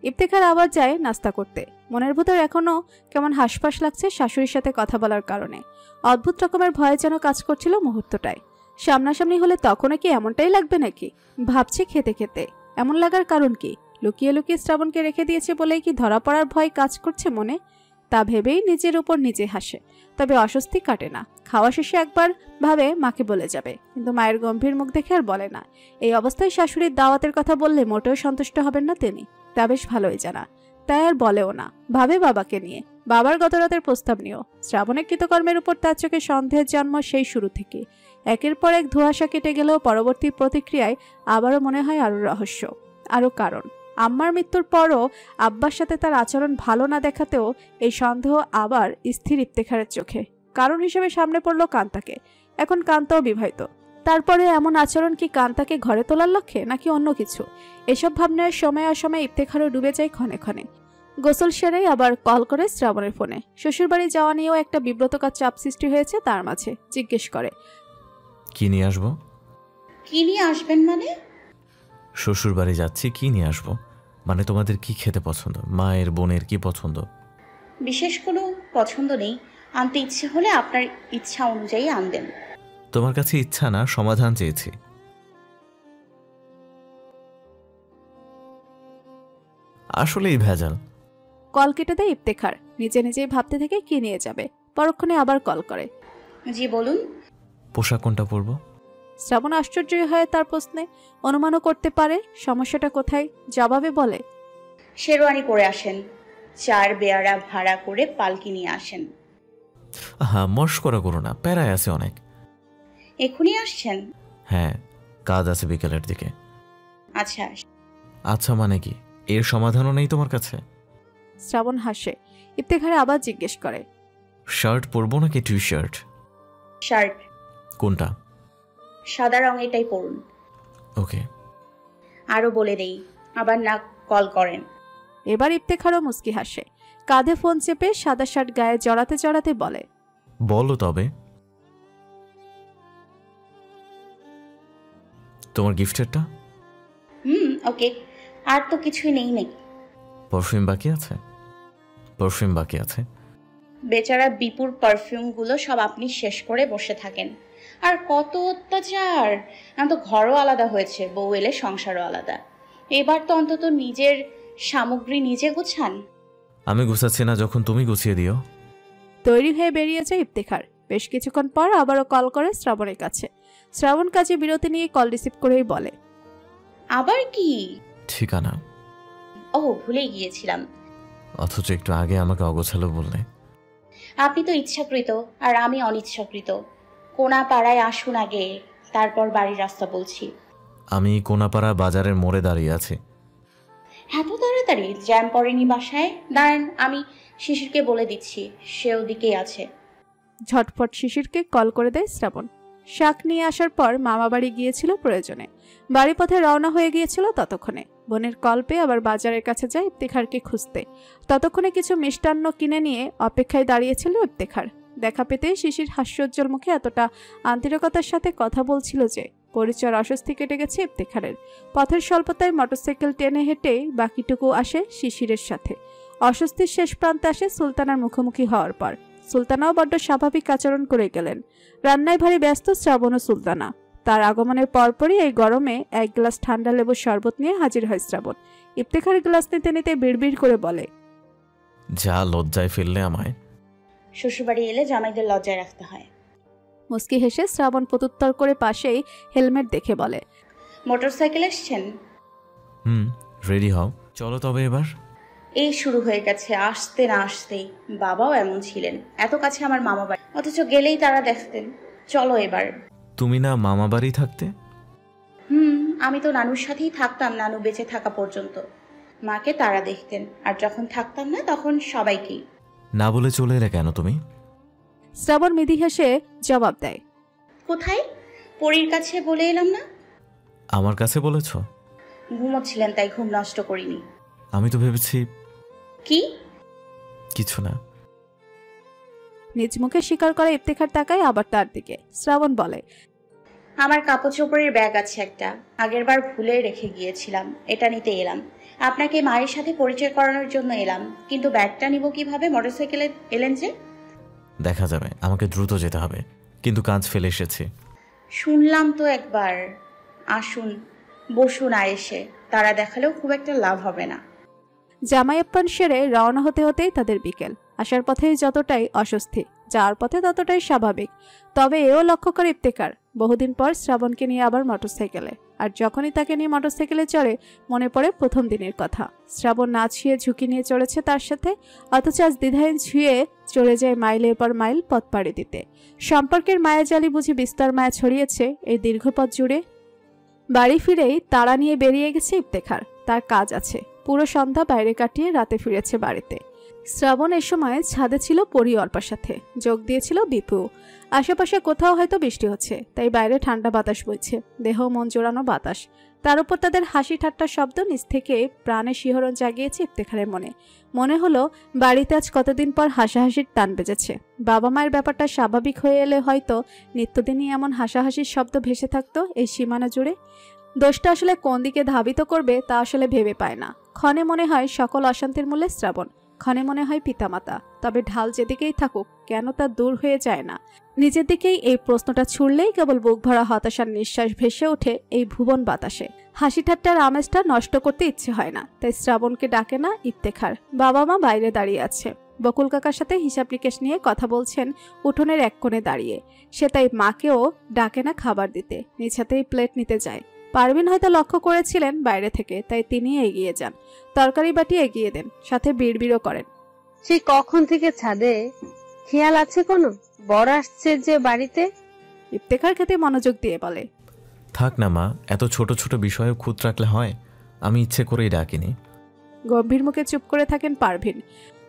Speaker 4: ইফতেখার আবার যায় নাস্তা করতে। মনের ভিতর এখনো কেমন হাসপাস লাগছে শাশুড়ির সাথে কথা বলার কারণে। অদ্ভুত রকমের ভয় যেন কাজ করছিল মুহূর্তটায়। সামনাসামনি হলে তখনও কি এমনটাই লাগবে নাকি? ভাবছে খেতে খেতে। এমন লাগার কারণ কি? লুকিয়ে লুকিয়ে শ্রাবণকে রেখে দিয়েছে বলেই কি ধরা পড়ার ভয় কাজ করছে মনে? তা ভেবেই নিজের উপর নিজে হাসে। তবে অস্বস্তি কাটে না। খাওয়া শেষে একবার ভাবে মাকে বলে যাবে, কিন্তু মায়ের গম্ভীর মুখ দেখে আর বলে না। এই অবস্থায় শাশুড়ির দাওয়াতের কথা বললে মোটেও সন্তুষ্ট হবেন না তিনি, তা বেশ ভালোই জানা। তাই আর বলেও না, ভাবে বাবাকে নিয়ে, বাবার গত রাতের প্রস্তাব নিয়েও। শ্রাবণের কৃতকর্মের উপর তার চোখে সন্দেহের জন্ম সেই শুরু থেকে। একের পর এক ধোঁয়াশা কেটে গেলেও পরবর্তী প্রতিক্রিয়ায় আবারও মনে হয় আরও রহস্য, আরও কারণ। আম্মার মৃত্যুর পরও আব্বার সাথে তার আচরণ ভালো না দেখাতেও এই সন্দেহ আবার স্থির ইফতেখারের চোখে। কারণ হিসেবে সামনে পড়ল কান্তাকে। এখন কান্তাও বিবাহিত, তারপরে এমন আচরণ কি কান্তাকে ঘরে তোলার লক্ষ্যে নাকি অন্য কিছু? এসব ভাবনার সময় অসময়ে ইফতেখারও ডুবে যায় ক্ষণে ক্ষণে। গোসল সেরেই আবার কল করে শ্রাবণের ফোনে। শ্বশুরবাড়ি যাওয়া নিয়েও একটা বিব্রতকর চাপ সৃষ্টি হয়েছে তার মাঝে। জিজ্ঞেস করে,
Speaker 5: কি নিয়ে আসবো?
Speaker 3: কি নিয়ে আসবেন মানে?
Speaker 5: শ্বশুর বাড়ি যাচ্ছি, কি নিয়ে আসবো মানে তোমাদের কি খেতে পছন্দ, মায়ের বোনের কি পছন্দ?
Speaker 3: বিশেষ কোনো পছন্দ নেই, আনতে ইচ্ছে হলে আপনার ইচ্ছা অনুযায়ী আনবেন।
Speaker 5: তোমার কাছে ইচ্ছা না, সমাধান চেয়েছি। আসলেই ভেজাল।
Speaker 4: কল কেটে দেয় ইফতেখার। নিজে নিজেই ভাবতে থেকে কি নিয়ে যাবে। পরক্ষণে আবার কল করে।
Speaker 3: জি বলুন।
Speaker 5: পোশাক কোনটা পরবো?
Speaker 4: শ্রাবণ আশ্চর্যই হয় তার প্রশ্নে। অনুমানও করতে পারে সমস্যাটা কোথায়। জবাবে বলে,
Speaker 3: শেরওয়ানি পরে আসেন, 4 বেয়ারা ভাড়া করে পালকি নিয়ে আসেন।
Speaker 5: হ্যাঁ, মস্করা করো না, প্যারায় আছে অনেক।
Speaker 3: এখনই আসছেন?
Speaker 5: হ্যাঁ, কাজ আছে বিকেলের দিকে।
Speaker 3: আচ্ছা।
Speaker 5: আচ্ছা মানে কি? এর সমাধানও নেই তোমার কাছে?
Speaker 4: শ্রাবণ হাসে। ইফতেখারে আবার জিজ্ঞেস করে,
Speaker 5: শার্ট পরবো নাকি টি শার্ট?
Speaker 3: শার্ট।
Speaker 5: কোনটা?
Speaker 3: সাদা রঙেরটাই পরুন।
Speaker 5: ওকে।
Speaker 3: আরো বলে দেই, আবার না কল করেন।
Speaker 4: এবার ইফতেখারও মুস্কি হাসে। কাঁধে ফোন চেপে সাদা শার্ট গায়ে জড়াতে জড়াতে বলে,
Speaker 5: বলো তবে। তোমার গিফটেরটা?
Speaker 3: ওকে। আর তো কিছুই নেই নাকি?
Speaker 5: পারফিউম বাকি আছে? পারফিউম বাকি আছে।
Speaker 3: বেচারা বিপুর পারফিউমগুলো সব আপনি শেষ করে বসে থাকেন। আর কত অত্যাচার! এখন তো ঘরও আলাদা হয়েছে, বউ এলে সংসারও আলাদা। এবার তো অন্তত নিজের সামগ্রী নিজে গুছান।
Speaker 5: আমি গুছাচ্ছি না, যখন তুমি গুছিয়ে দিও।
Speaker 4: তৈরি হয়ে বেরিয়ে যায় ইফতেখার। বেশ কিছুক্ষণ পর আবারও কল করে শ্রাবণের কাছে। শ্রাবণ কাজে বিরতি নিয়ে কল রিসিভ করেই বলে,
Speaker 3: আবার কি?
Speaker 5: ঠিকানা।
Speaker 3: ও ভুলেই গিয়েছিলাম।
Speaker 5: অথচ একটু আগে আমাকে অগোছালো বললে।
Speaker 3: আপনি তো ইচ্ছাকৃত আর আমি অনিচ্ছাকৃত। কোনা পাড়ায় আসুন আগে, তারপর বাড়ির রাস্তা বলছি।
Speaker 5: আমি কোনাপাড়া বাজারের মোড়ে দাঁড়িয়ে আছি।
Speaker 3: এত তাড়াতাড়ি? জ্যাম পড়েনি বাসায়? দাঁড়ান, আমি শিশিরকে বলে দিচ্ছি, সে ওদিকেই আছে।
Speaker 4: ঝটপট শিশিরকে কল করে দেয় শ্রাবণ। শাক নিয়ে আসার পর মামা বাড়ি গিয়েছিল প্রয়োজনে। বাড়ি পথে রওনা হয়ে গিয়েছিল ততক্ষণে। বোনের কল পেয়ে আবার বাজারের কাছে যায় ইফতেখারকে খুঁজতে। ততক্ষণে কিছু মিষ্টান্ন কিনে নিয়ে অপেক্ষায় দাঁড়িয়েছিল ইফতেখার। দেখা পেতে শিশির হাস্যোজ্জ্বল মুখে এতটা আন্তরিকতার সাথে কথা বলছিল যে পরিচয়ের অস্বস্তি কেটে গেছে ইফতেখারের। পথের স্বল্পতায় মোটরসাইকেল টেনে হেঁটে বাকিটুকু আসে শিশিরের সাথে। অস্বস্তির শেষ প্রান্তে আসে সুলতানার মুখোমুখি হওয়ার পর। সুলতানাও বড্ড স্বাভাবিক আচরণ করে গেলেন। রান্নায় ভারী ব্যস্ত শ্রাবণ ও সুলতানা। তার আগমনের পরপরই এই গরমে 1 গ্লাস ঠান্ডা লেবুর শরবত নিয়ে হাজির হয় শ্রাবণ। ইফতেখার গ্লাস নিতে নিতে বিড়বিড় করে বলে,
Speaker 5: যা লজ্জায় ফেললে আমায়।
Speaker 3: শ্বশুরবাড়ি এলে জামাইদের লজ্জায় রাখতে হয়।
Speaker 4: মুস্কি হেসে শ্রাবণ প্রত্যুত্তর করে পাশেই হেলমেট দেখে বলে,
Speaker 3: মোটরসাইকেল এসছেন?
Speaker 5: রেডি হও, চলো তবে এবার।
Speaker 3: এই শুরু হয়ে গেছে, আসতে না আসতেই। বাবাও এমন ছিলেন, এত কাছে আমার মামা বাড়ি, অথচ গেলেই তারা দেখতেন। চলো এবার।
Speaker 5: তুমি না মামা বাড়ি থাকতে?
Speaker 3: আমি তো নানুর সাথেই থাকতাম নানু বেঁচে থাকা পর্যন্ত। মাকে তারা দেখতেন, আর যখন থাকতাম না তখন সবাইকেই।
Speaker 5: না বলে চলে এলে কেন তুমি?
Speaker 4: শ্রাবণ মৃদু হেসে জবাব দেয়।
Speaker 3: কোথায়? পরীর কাছে বলে এলাম না।
Speaker 5: আমার কাছে বলেছ?
Speaker 3: ঘুমোচ্ছিলেন তাই ঘুম নষ্ট করিনি।
Speaker 5: আমি তো ভেবেছি।
Speaker 3: কি?
Speaker 5: কিছু না।
Speaker 4: নিজ মুখে স্বীকার করে ইফতেখার তাকায় আবার তার দিকে। শ্রাবণ বলে,
Speaker 3: আমার কাপড় চোপড়ের ব্যাগ আছে একটা, আগেরবার ভুলে রেখে গিয়েছিলাম, এটা নিতে এলাম। আপনাকে মায়ের সাথে পরিচয় করানোর জন্য এলাম, কিন্তু ব্যাগটা নিব কিভাবে? মোটরসাইকেলে এলেন যে।
Speaker 5: দেখা যাবে, আমাকে দ্রুত যেতে হবে, কিন্তু কাজ ফেলে এসেছি।
Speaker 3: শুনলাম তো একবার। আসুন, বসুন। আর এসে তারা দেখালেও খুব একটা লাভ হবে না।
Speaker 4: জামাই আপ্যায়ন সেরে রওনা হতে হতেই তাদের বিকেল। আসার পথে যতটাই অস্বস্তি, যাওয়ার পথে ততটাই স্বাভাবিক। তবে এও লক্ষ্য করে ইফতেখার, বহুদিন পর শ্রাবণকে নিয়ে আবার মোটরসাইকেলে। আর যখনই তাকে নিয়ে মোটরসাইকেলে চড়ে মনে পড়ে প্রথম দিনের কথা। শ্রাবণ না ছুঁয়ে ঝুঁকি নিয়ে চড়েছে তার সাথে, অথচ আজ দ্বিধাহীন ছুঁয়ে চলে যায় মাইলের পর মাইল পথ পাড়ি দিতে। সম্পর্কের মায়াজালি বুঝি বিস্তর মায়া ছড়িয়েছে এই দীর্ঘ পথ জুড়ে। বাড়ি ফিরেই তাড়া নিয়ে বেরিয়ে গেছে ইফতেখার, তার কাজ আছে। পুরো সন্ধ্যা বাইরে কাটিয়ে রাতে ফিরেছে বাড়িতে। শ্রাবণ এ সময় ছাদে ছিল পরি অর্পার সাথে, যোগ দিয়েছিল বিপু। আশেপাশে কোথাও হয়তো বৃষ্টি হচ্ছে, তাই বাইরে ঠান্ডা বাতাস বইছে, দেহ মন জোড়ানো বাতাস। তার উপর তাদের হাসি ঠাট্টার শব্দ নিজ থেকে প্রাণে শিহরণ জাগিয়েছে ইফতেখারের মনে। মনে হলো বাড়িতে আজ কতদিন পর হাসাহাসির টান বেজেছে। বাবা মায়ের ব্যাপারটা স্বাভাবিক হয়ে এলে হয়তো নিত্যদিনই এমন হাসাহাসির শব্দ ভেসে থাকতো এই সীমানা জুড়ে। দোষটা আসলে কোন দিকে ধাবিত করবে তা আসলে ভেবে পায় না। ক্ষণে মনে হয় সকল অশান্তির মূলে শ্রাবণ, ক্ষণে মনে হয় পিতামাতা। তবে ঢাল যেদিকেই থাকুক কেন তা দূর হয়ে যায় না। নিজের দিকেই এই প্রশ্নটা ছুড়লেই কেবল বুক ভরা হতাশার নিঃশ্বাস ভেসে ওঠে এই ভুবন বাতাসে। হাসি ঠাট্টার আমেজটা নষ্ট করতে ইচ্ছে হয় না, তাই শ্রাবণকে ডাকে না ইফতেখার। বাবা মা বাইরে দাঁড়িয়ে আছে, বকুল কাকার সাথে হিসাব নিকেশ নিয়ে কথা বলছেন উঠোনের এক কোণে দাঁড়িয়ে। সে তাই মাকেও ডাকে না খাবার দিতে, নিজ হাতেই প্লেট নিতে যায়। পারভিন হয়তো লক্ষ্য করেছিলেন বাইরে থেকে, তাই তিনি এগিয়ে যান, তরকারি বাটি এগিয়ে দেন, সাথে বিড়বিড়ও করেন।
Speaker 7: সে কখন থেকে ছাদে? খেয়াল আছে কোনো? বড় আসছে যে বাড়িতে।
Speaker 4: ইফতেখার খেতে মনোযোগ দিয়ে বলে,
Speaker 5: থাক না মা, এত ছোট ছোট বিষয়েও খুঁত রাখলে হয়? আমি ইচ্ছে করেই ডাকিনি।
Speaker 4: গম্ভীর মুখে চুপ করে থাকেন পারভিন।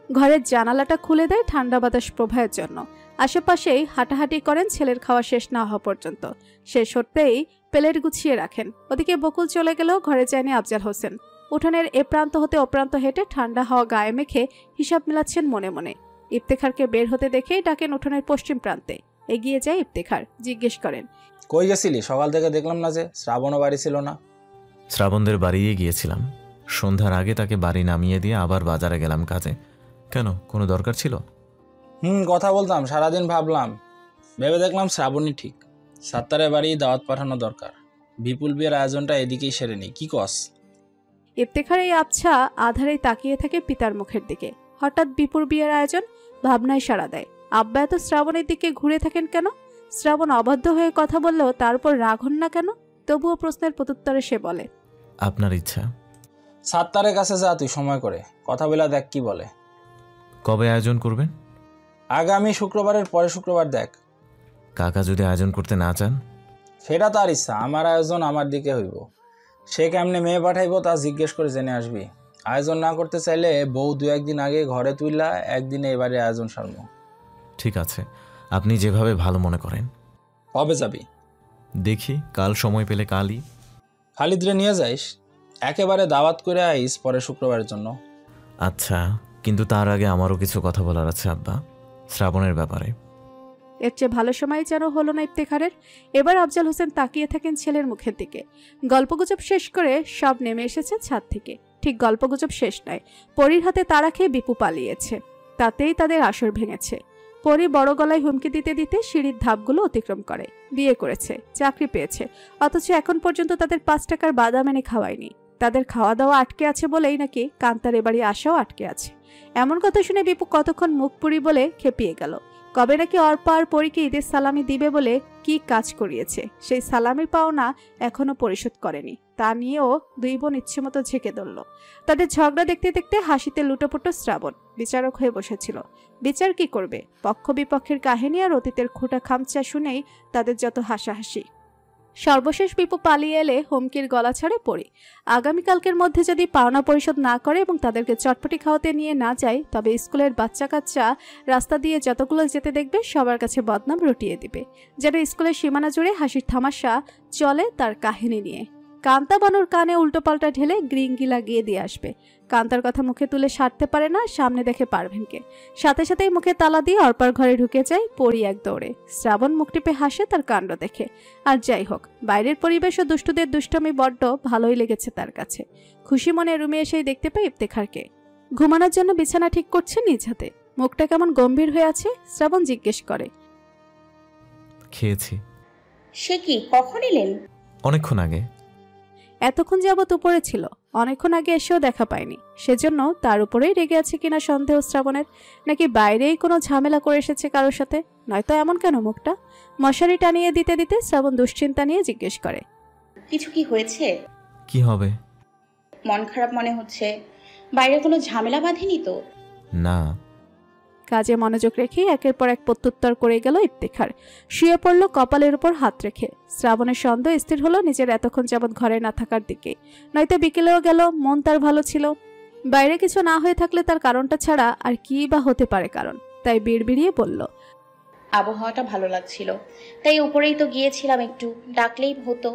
Speaker 4: ঘরের জানালাটা খুলে দেয় ঠান্ডা বাতাস প্রবাহের জন্য। আশেপাশেই হাঁটাহাঁটি করেন ছেলের খাওয়া শেষ না হওয়া পর্যন্ত। শেষ হতেই প্লেট গুছিয়ে রাখেন। ওদিকে বকুল চলে গেলেও ঘরে যায়নি আফজাল হোসেন। উঠোনের এ প্রান্ত হতে ও প্রান্ত হেঁটে ঠান্ডা হাওয়া গায়ে মেখে হিসাব মেলাচ্ছেন মনে মনে। ইফতেখারকে বের হতে দেখেই ডাকেন উঠোনের পশ্চিম প্রান্তে। এগিয়ে যায় ইফতেখার, জিজ্ঞেস করেন,
Speaker 2: কই গেছিলি? সকাল থেকে দেখলাম না যে। শ্রাবণও বাড়ি ছিল না।
Speaker 5: শ্রাবণদের বাড়িয়ে গিয়েছিলাম, সন্ধ্যার আগে তাকে বাড়ি নামিয়ে দিয়ে আবার বাজারে গেলাম কাজে। কেন, কোনো দরকার ছিল?
Speaker 2: কথা বলতাম, সারাদিন ভাবলাম, ভেবে দেখলাম শ্রাবণই ঠিক। সাত্তারের বাড়ি দাওয়াত পাঠানো দরকার। বিপুল বিয়ের আয়োজনটা এদিকেই সেরে নেই, কি কস?
Speaker 4: ইফতেখার এই আবছা আধারেই তাকিয়ে থাকে পিতার মুখের দিকে। হঠাৎ বিপুর বিয়ের আয়োজন ভাবনায় সাড়া দেয়। আব্বা এত শ্রাবণের দিকে ঘুরে থাকেন কেন? শ্রাবণ অবাধ্য হয়ে কথা বললেও তার উপর রাগ হন না কেন? তবুও প্রশ্নের প্রত্যুত্তরে সে বলে,
Speaker 5: আপনার ইচ্ছা।
Speaker 2: সাত্তারের কাছে যা, তুই সময় করে কথা বলে দেখ কি বলে।
Speaker 5: কবে আয়োজন করবেন?
Speaker 2: আগামী শুক্রবারের পরে শুক্রবার দেখ।
Speaker 5: কাকা যদি আয়োজন করতে না চান?
Speaker 2: সেটা তার ইচ্ছা, আমার আয়োজন আমার দিকে হইব। সে কেমনে মেয়ে পাঠাইব তা জিজ্ঞেস করে জেনে আসবি। আয়োজন না করতে চাইলে বউ 2-1 দিন আগে ঘরে তুইলা একদিনে এবারে আয়োজন সারব।
Speaker 5: ঠিক আছে, আপনি যেভাবে ভালো মনে করেন।
Speaker 2: কবে যাবি?
Speaker 5: দেখি, কাল সময় পেলে কালই।
Speaker 2: খালিদরে নিয়ে যাইস, একেবারে দাওয়াত করে আইস পরে শুক্রবারের জন্য।
Speaker 5: আচ্ছা, কিন্তু তার আগে আমারও কিছু কথা বলার আছে আব্বা, শ্রাবণের ব্যাপারে।
Speaker 4: এর চেয়ে ভালো সময় যেন হলো না ইফতেখারের। এবার আফজাল হোসেন তাকিয়ে থাকেন ছেলের মুখের দিকে। গল্পগুজব শেষ করে সব নেমে এসেছে ছাদ থেকে। ঠিক গল্পগুজব শেষ নয়, পরীর হাতে তাড়া খেয়ে বিপু পালিয়েছে, তাতেই তাদের আসর ভেঙেছে। পরি বড় গলায় হুমকি দিতে দিতে সিঁড়ির ধাপগুলো অতিক্রম করে। বিয়ে করেছে, চাকরি পেয়েছে, অথচ এখন পর্যন্ত তাদের 5 টাকার বাদাম এনে খাওয়ায়নি। তাদের খাওয়া দাওয়া আটকে আছে বলেই নাকি কান্তার এবাড়ি আসাও আটকে আছে। এমন কথা শুনে বিপু কতক্ষণ মুখ পুরি বলে খেপিয়ে গেল। কবে নাকি অর্পা আর পরীকে ঈদের সালামি দিবে বলে কি কাজ করিয়েছে, সেই সালামির পাওনা এখনো পরিশোধ করেনি। তা নিয়েও 2 বোন ইচ্ছে মতো ঝেঁকে ধরল। তাদের ঝগড়া দেখতে দেখতে হাসিতে লুটোপুটো শ্রাবণ বিচারক হয়ে বসেছিল। বিচার কি করবে? পক্ষ বিপক্ষের কাহিনী আর অতীতের খোঁটা খামচা শুনেই তাদের যত হাসাহাসি। সর্বশেষ বিপু পালিয়ে এলে হুমকির গলা ছাড়ে পড়ি। আগামীকালকের মধ্যে যদি পাওনা পরিশোধ না করে এবং তাদেরকে চটপটি খাওয়াতে নিয়ে না যায়, তবে স্কুলের বাচ্চা কাচ্চা রাস্তা দিয়ে যতগুলো যেতে দেখবে সবার কাছে বদনাম রটিয়ে দিবে। যেন স্কুলের সীমানা জুড়ে হাসির তামাশা চলে তার কাহিনী নিয়ে। কান্তা বানুর কানে উল্টোপাল্টা ঢেলে গ্রিঙ্গি লাগিয়ে দিয়ে আসবে। কান্তার কথা মুখে তুলে সারতে পারে না, সামনে দেখে পারভিনকে। সাথে সাথেই মুখে তালা দিয়ে অর্পার ঘরে ঢুকে যায় পরি এক দৌড়ে। শ্রাবণ মুখ টিপে হাসে তার কাণ্ড দেখে। আর যাই হোক, বাইরের পরিবেশ ও দুষ্টুদের দুষ্টমি বড্ড ভালোই লেগেছে তার কাছে। খুশি মনে রুমে এসেই দেখতে পাই ইফতেখারকে ঘুমানোর জন্য বিছানা ঠিক করছে নিজ হাতে। মুখটা কেমন গম্ভীর হয়ে আছে। শ্রাবণ জিজ্ঞেস করে,
Speaker 5: খেয়েছি।
Speaker 3: সে কি, কখন এলেন?
Speaker 5: অনেকক্ষণ আগে।
Speaker 4: এতক্ষণ যাবৎ উপরে ছিল, অনেকক্ষণ আগে এসেও দেখা পায়নি। সেজন্য তার উপরেই রেগে আছে কিনা সন্দেহ শ্রাবণের। নাকি বাইরেই কোনো ঝামেলা করে এসেছে কারোর সাথে। নয়তো এমন কেন মুখটা। মশারি টানিয়ে দিতে দিতে শ্রাবণ দুশ্চিন্তা নিয়ে জিজ্ঞেস করে,
Speaker 3: কিছু কি হয়েছে?
Speaker 5: কি হবে?
Speaker 3: মন খারাপ মনে হচ্ছে। বাইরে কোনো ঝামেলা বাঁধেনি তো?
Speaker 5: না।
Speaker 4: কাজে মনোযোগ রেখে একের পর এক প্রত্যুত্তর করে গেল ইফতেখার। শুয়ে পড়ল কপালের উপর হাত রেখে। শ্রাবণের সন্দেহ স্থির হলো নিজের এতক্ষণ যাবৎ ঘরে না থাকার দিকে। নয়তো বিকেলেও গেল, মন তার ভালো ছিল। বাইরে কিছু না হয়ে থাকলে তার কারণটা ছাড়া আর কি বা হতে পারে কারণ। তাই বিড়বিড়িয়ে বলল,
Speaker 3: আবহাওয়াটা ভালো লাগছিল, তাই উপরেই তো গিয়েছিলাম, একটু ডাকলেই হতো।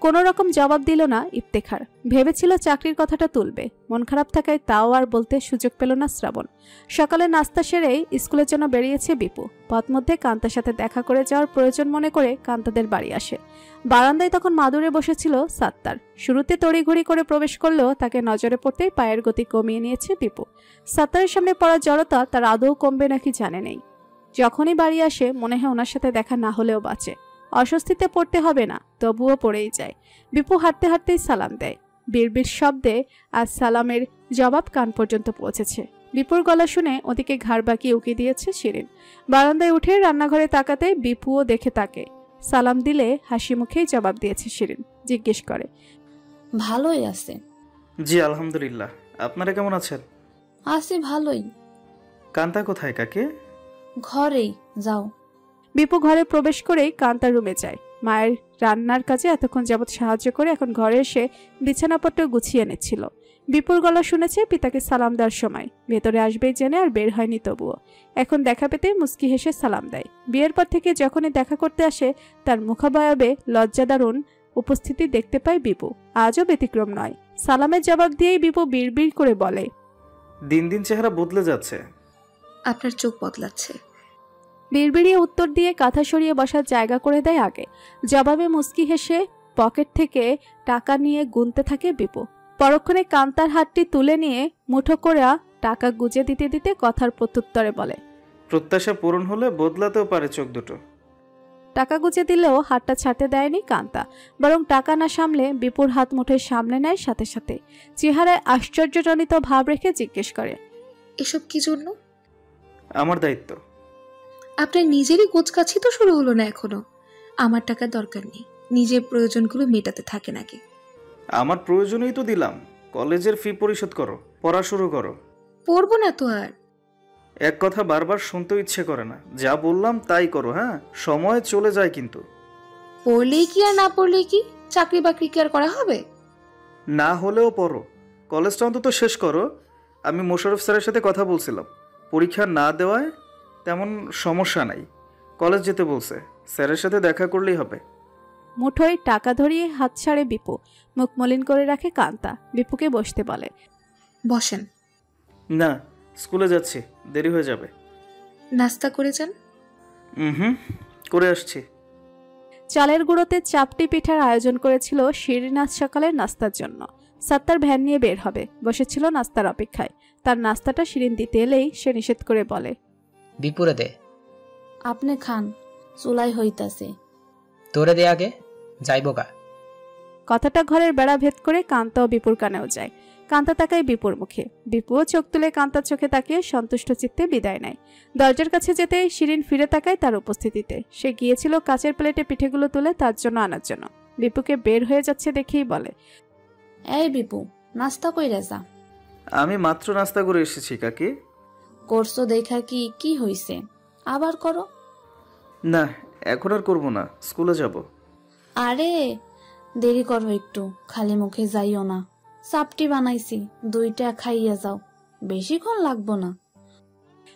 Speaker 4: কোনো রকম জবাব দিল না ইফতেখার। ভেবেছিল চাকরির কথাটা তুলবে। মন খারাপ থাকায় তাও আর বলতে সুযোগ পেল না শ্রাবণ। সকালে নাস্তা সেরেই স্কুলের জন্য বেরিয়েছে বিপু। পথ মধ্যে কান্তার সাথে দেখা করে যাওয়ার প্রয়োজন মনে করে কান্তাদের বাড়ি আসে। বারান্দায় তখন মাদুরে বসেছিল সাত্তার। শুরুতে তড়িঘড়ি করে প্রবেশ করলেও তাকে নজরে পড়তেই পায়ের গতি কমিয়ে নিয়েছে বিপু। সাত্তারের সামনে পড়া জড়তা তার আদৌ কমবে নাকি জানে নেই। যখনই বাড়ি আসে মনে হয় ওনার সাথে দেখা না হলেও বাঁচে। অস্বস্তিতে পড়তে হবে না, তবুও পড়েই যায়। বিপু হাঁটতে হাঁটতেই সালাম দেয়। বিড়বিড় শব্দে আজ সালামের জবাব কান পর্যন্ত পৌঁছেছে। বিপুর গলা শুনে ওদিকে ঘাড় বাঁকিয়ে উকি দিয়েছে শিরিন। বারান্দায় উঠে রান্নাঘরে তাকাতে বিপুও দেখে তাকে। সালাম দিলে হাসি মুখেই জবাব দিয়েছে শিরিন। জিজ্ঞেস করে,
Speaker 8: ভালোই আছে?
Speaker 9: জি আলহামদুলিল্লাহ, আপনারা কেমন আছেন?
Speaker 8: আছি ভালোই।
Speaker 9: কান্তা কোথায় কাকে?
Speaker 8: ঘরেই, যাও।
Speaker 4: বিপু ঘরে প্রবেশ করেই কান্তার রুমে যায়। মায়ের রান্নার কাজে এতক্ষণ যাবৎ সাহায্য করে এখন ঘরে এসে বিছানাপত্র গুছিয়ে এনেছিল। বিপুর গলা শুনেছে পিতাকে সালাম দেওয়ার সময়। ভেতরে আসবেই জেনে আর বের হয়নি তবুও। এখন দেখা পেতে মুস্কি হেসে সালাম দেয়। বিয়ের পর থেকে যখনই দেখা করতে আসে তার মুখাবয়বে লজ্জাদারুণ উপস্থিতি দেখতে পায় বিপু। আজও ব্যতিক্রম নয়। সালামের জবাব দিয়েই বিপু বিড়বিড় করে বলে,
Speaker 9: দিন দিন চেহারা বদলে যাচ্ছে।
Speaker 8: আপনার চোখ বদলাচ্ছে।
Speaker 4: বিড়বিড়িয়ে উত্তর দিয়ে কাঁথা সরিয়ে বসার জায়গা করে দেয় আগে। জবাবে মুস্কি হেসে পকেট থেকে টাকা নিয়ে গুনতে থাকে বিপু। পরক্ষণে কান্তার হাতটি তুলে নিয়ে মুঠো করে টাকা গুজে দিতে দিতে কথার প্রত্যুত্তরে বলে,
Speaker 9: প্রত্যাশা পূরণ হলে বদলাতেও পারে চোখ দুটো।
Speaker 4: টাকা গুজে দিলেও হাতটা ছাড়তে দেয়নি কান্তা, বরং টাকা না সামলে বিপুর হাত মুঠোয় সামলে নেয় সাথে সাথে। চেহারায় আশ্চর্যজনিত ভাব রেখে জিজ্ঞেস করে,
Speaker 8: এসব কি জন্য?
Speaker 9: আমার দায়িত্ব।
Speaker 8: আপনার নিজেরই কোচকাছি তো শুরু হলো না এখনো। আমার টাকার দরকার নেই, নিজের প্রয়োজনগুলো মেটাতে থাকে নাকি?
Speaker 9: আমার প্রয়োজনই তো দিলাম। কলেজের ফি পরিশোধ করো, পড়া শুরু করো।
Speaker 8: পড়বো না তো আর।
Speaker 9: এক কথা বারবার শুনতে ইচ্ছে করে না। যা বললাম তাই করো। হ্যাঁ, সময় চলে যায় কিন্তু।
Speaker 8: পড়লেই কি আর না পড়লেই কি? চাকরি বাকরি কি আর করা হবে?
Speaker 9: না হলেও পড়ো, কলেজটা অন্তত শেষ করো। আমি মোশাররফ স্যারের সাথে কথা বলছিলাম। পরীক্ষা না দেওয়ায় তেমন সমস্যা নাই, কলেজ যেতে বলছে। স্যারের সাথে দেখা করলেই হবে।
Speaker 4: মুঠোয় টাকা ধরিয়ে হাত ছাড়ে বিপু। মুখ মলিন করে রাখে কান্তা। বিপুকে বসতে বলে,
Speaker 8: বসেন।
Speaker 9: না, স্কুলে যাচ্ছি, দেরি হয়ে যাবে।
Speaker 8: নাস্তা করে যান।
Speaker 9: হুম, করে আসছি।
Speaker 4: চালের গুঁড়োতে চাপটি পিঠার আয়োজন করেছিল শিরিন আজ সকালের নাস্তার জন্য। সাত্তার ভ্যান নিয়ে বের হবে, বসেছিল নাস্তার অপেক্ষায়। তার নাস্তাটা শিরিন দিতে এলেই সে নিষেধ করে বলে,
Speaker 10: বিপুরে দে।
Speaker 8: আপনি খান, চুলাই হইতাছে।
Speaker 10: তোরে দে আগে, যাইব গা।
Speaker 4: কথাটা ঘরের বেড়া ভেদ করে কান্তা ও বিপুর কানেও যায়। কান্তা তাকায় বিপুর মুখে। বিপুও চোখ তুলে কান্তার চোখে তাকিয়ে সন্তুষ্ট চিত্তে বিদায় নেয়। দরজার কাছে যেতেই শিরিন ফিরে তাকায় তার উপস্থিতিতে। সে গিয়েছিল কাচের প্লেটে পিঠেগুলো তুলে তার জন্য আনার জন্য। বিপুকে বের হয়ে যাচ্ছে দেখেই বলে,
Speaker 8: এই বিপু, নাস্তা কইরা যা।
Speaker 9: আমি মাত্র নাস্তা করে এসেছি কাকি।
Speaker 8: করছো দেখা কি কি হইছে? আবার করো।
Speaker 9: না, এখন আর করবো না, স্কুলে যাব।
Speaker 11: আরে দেরি করো একটু, খালি মুখে যাইও না। চাপটি বানাইছি, 2টা খাইয়া যাও, বেশিক্ষণ লাগবো না।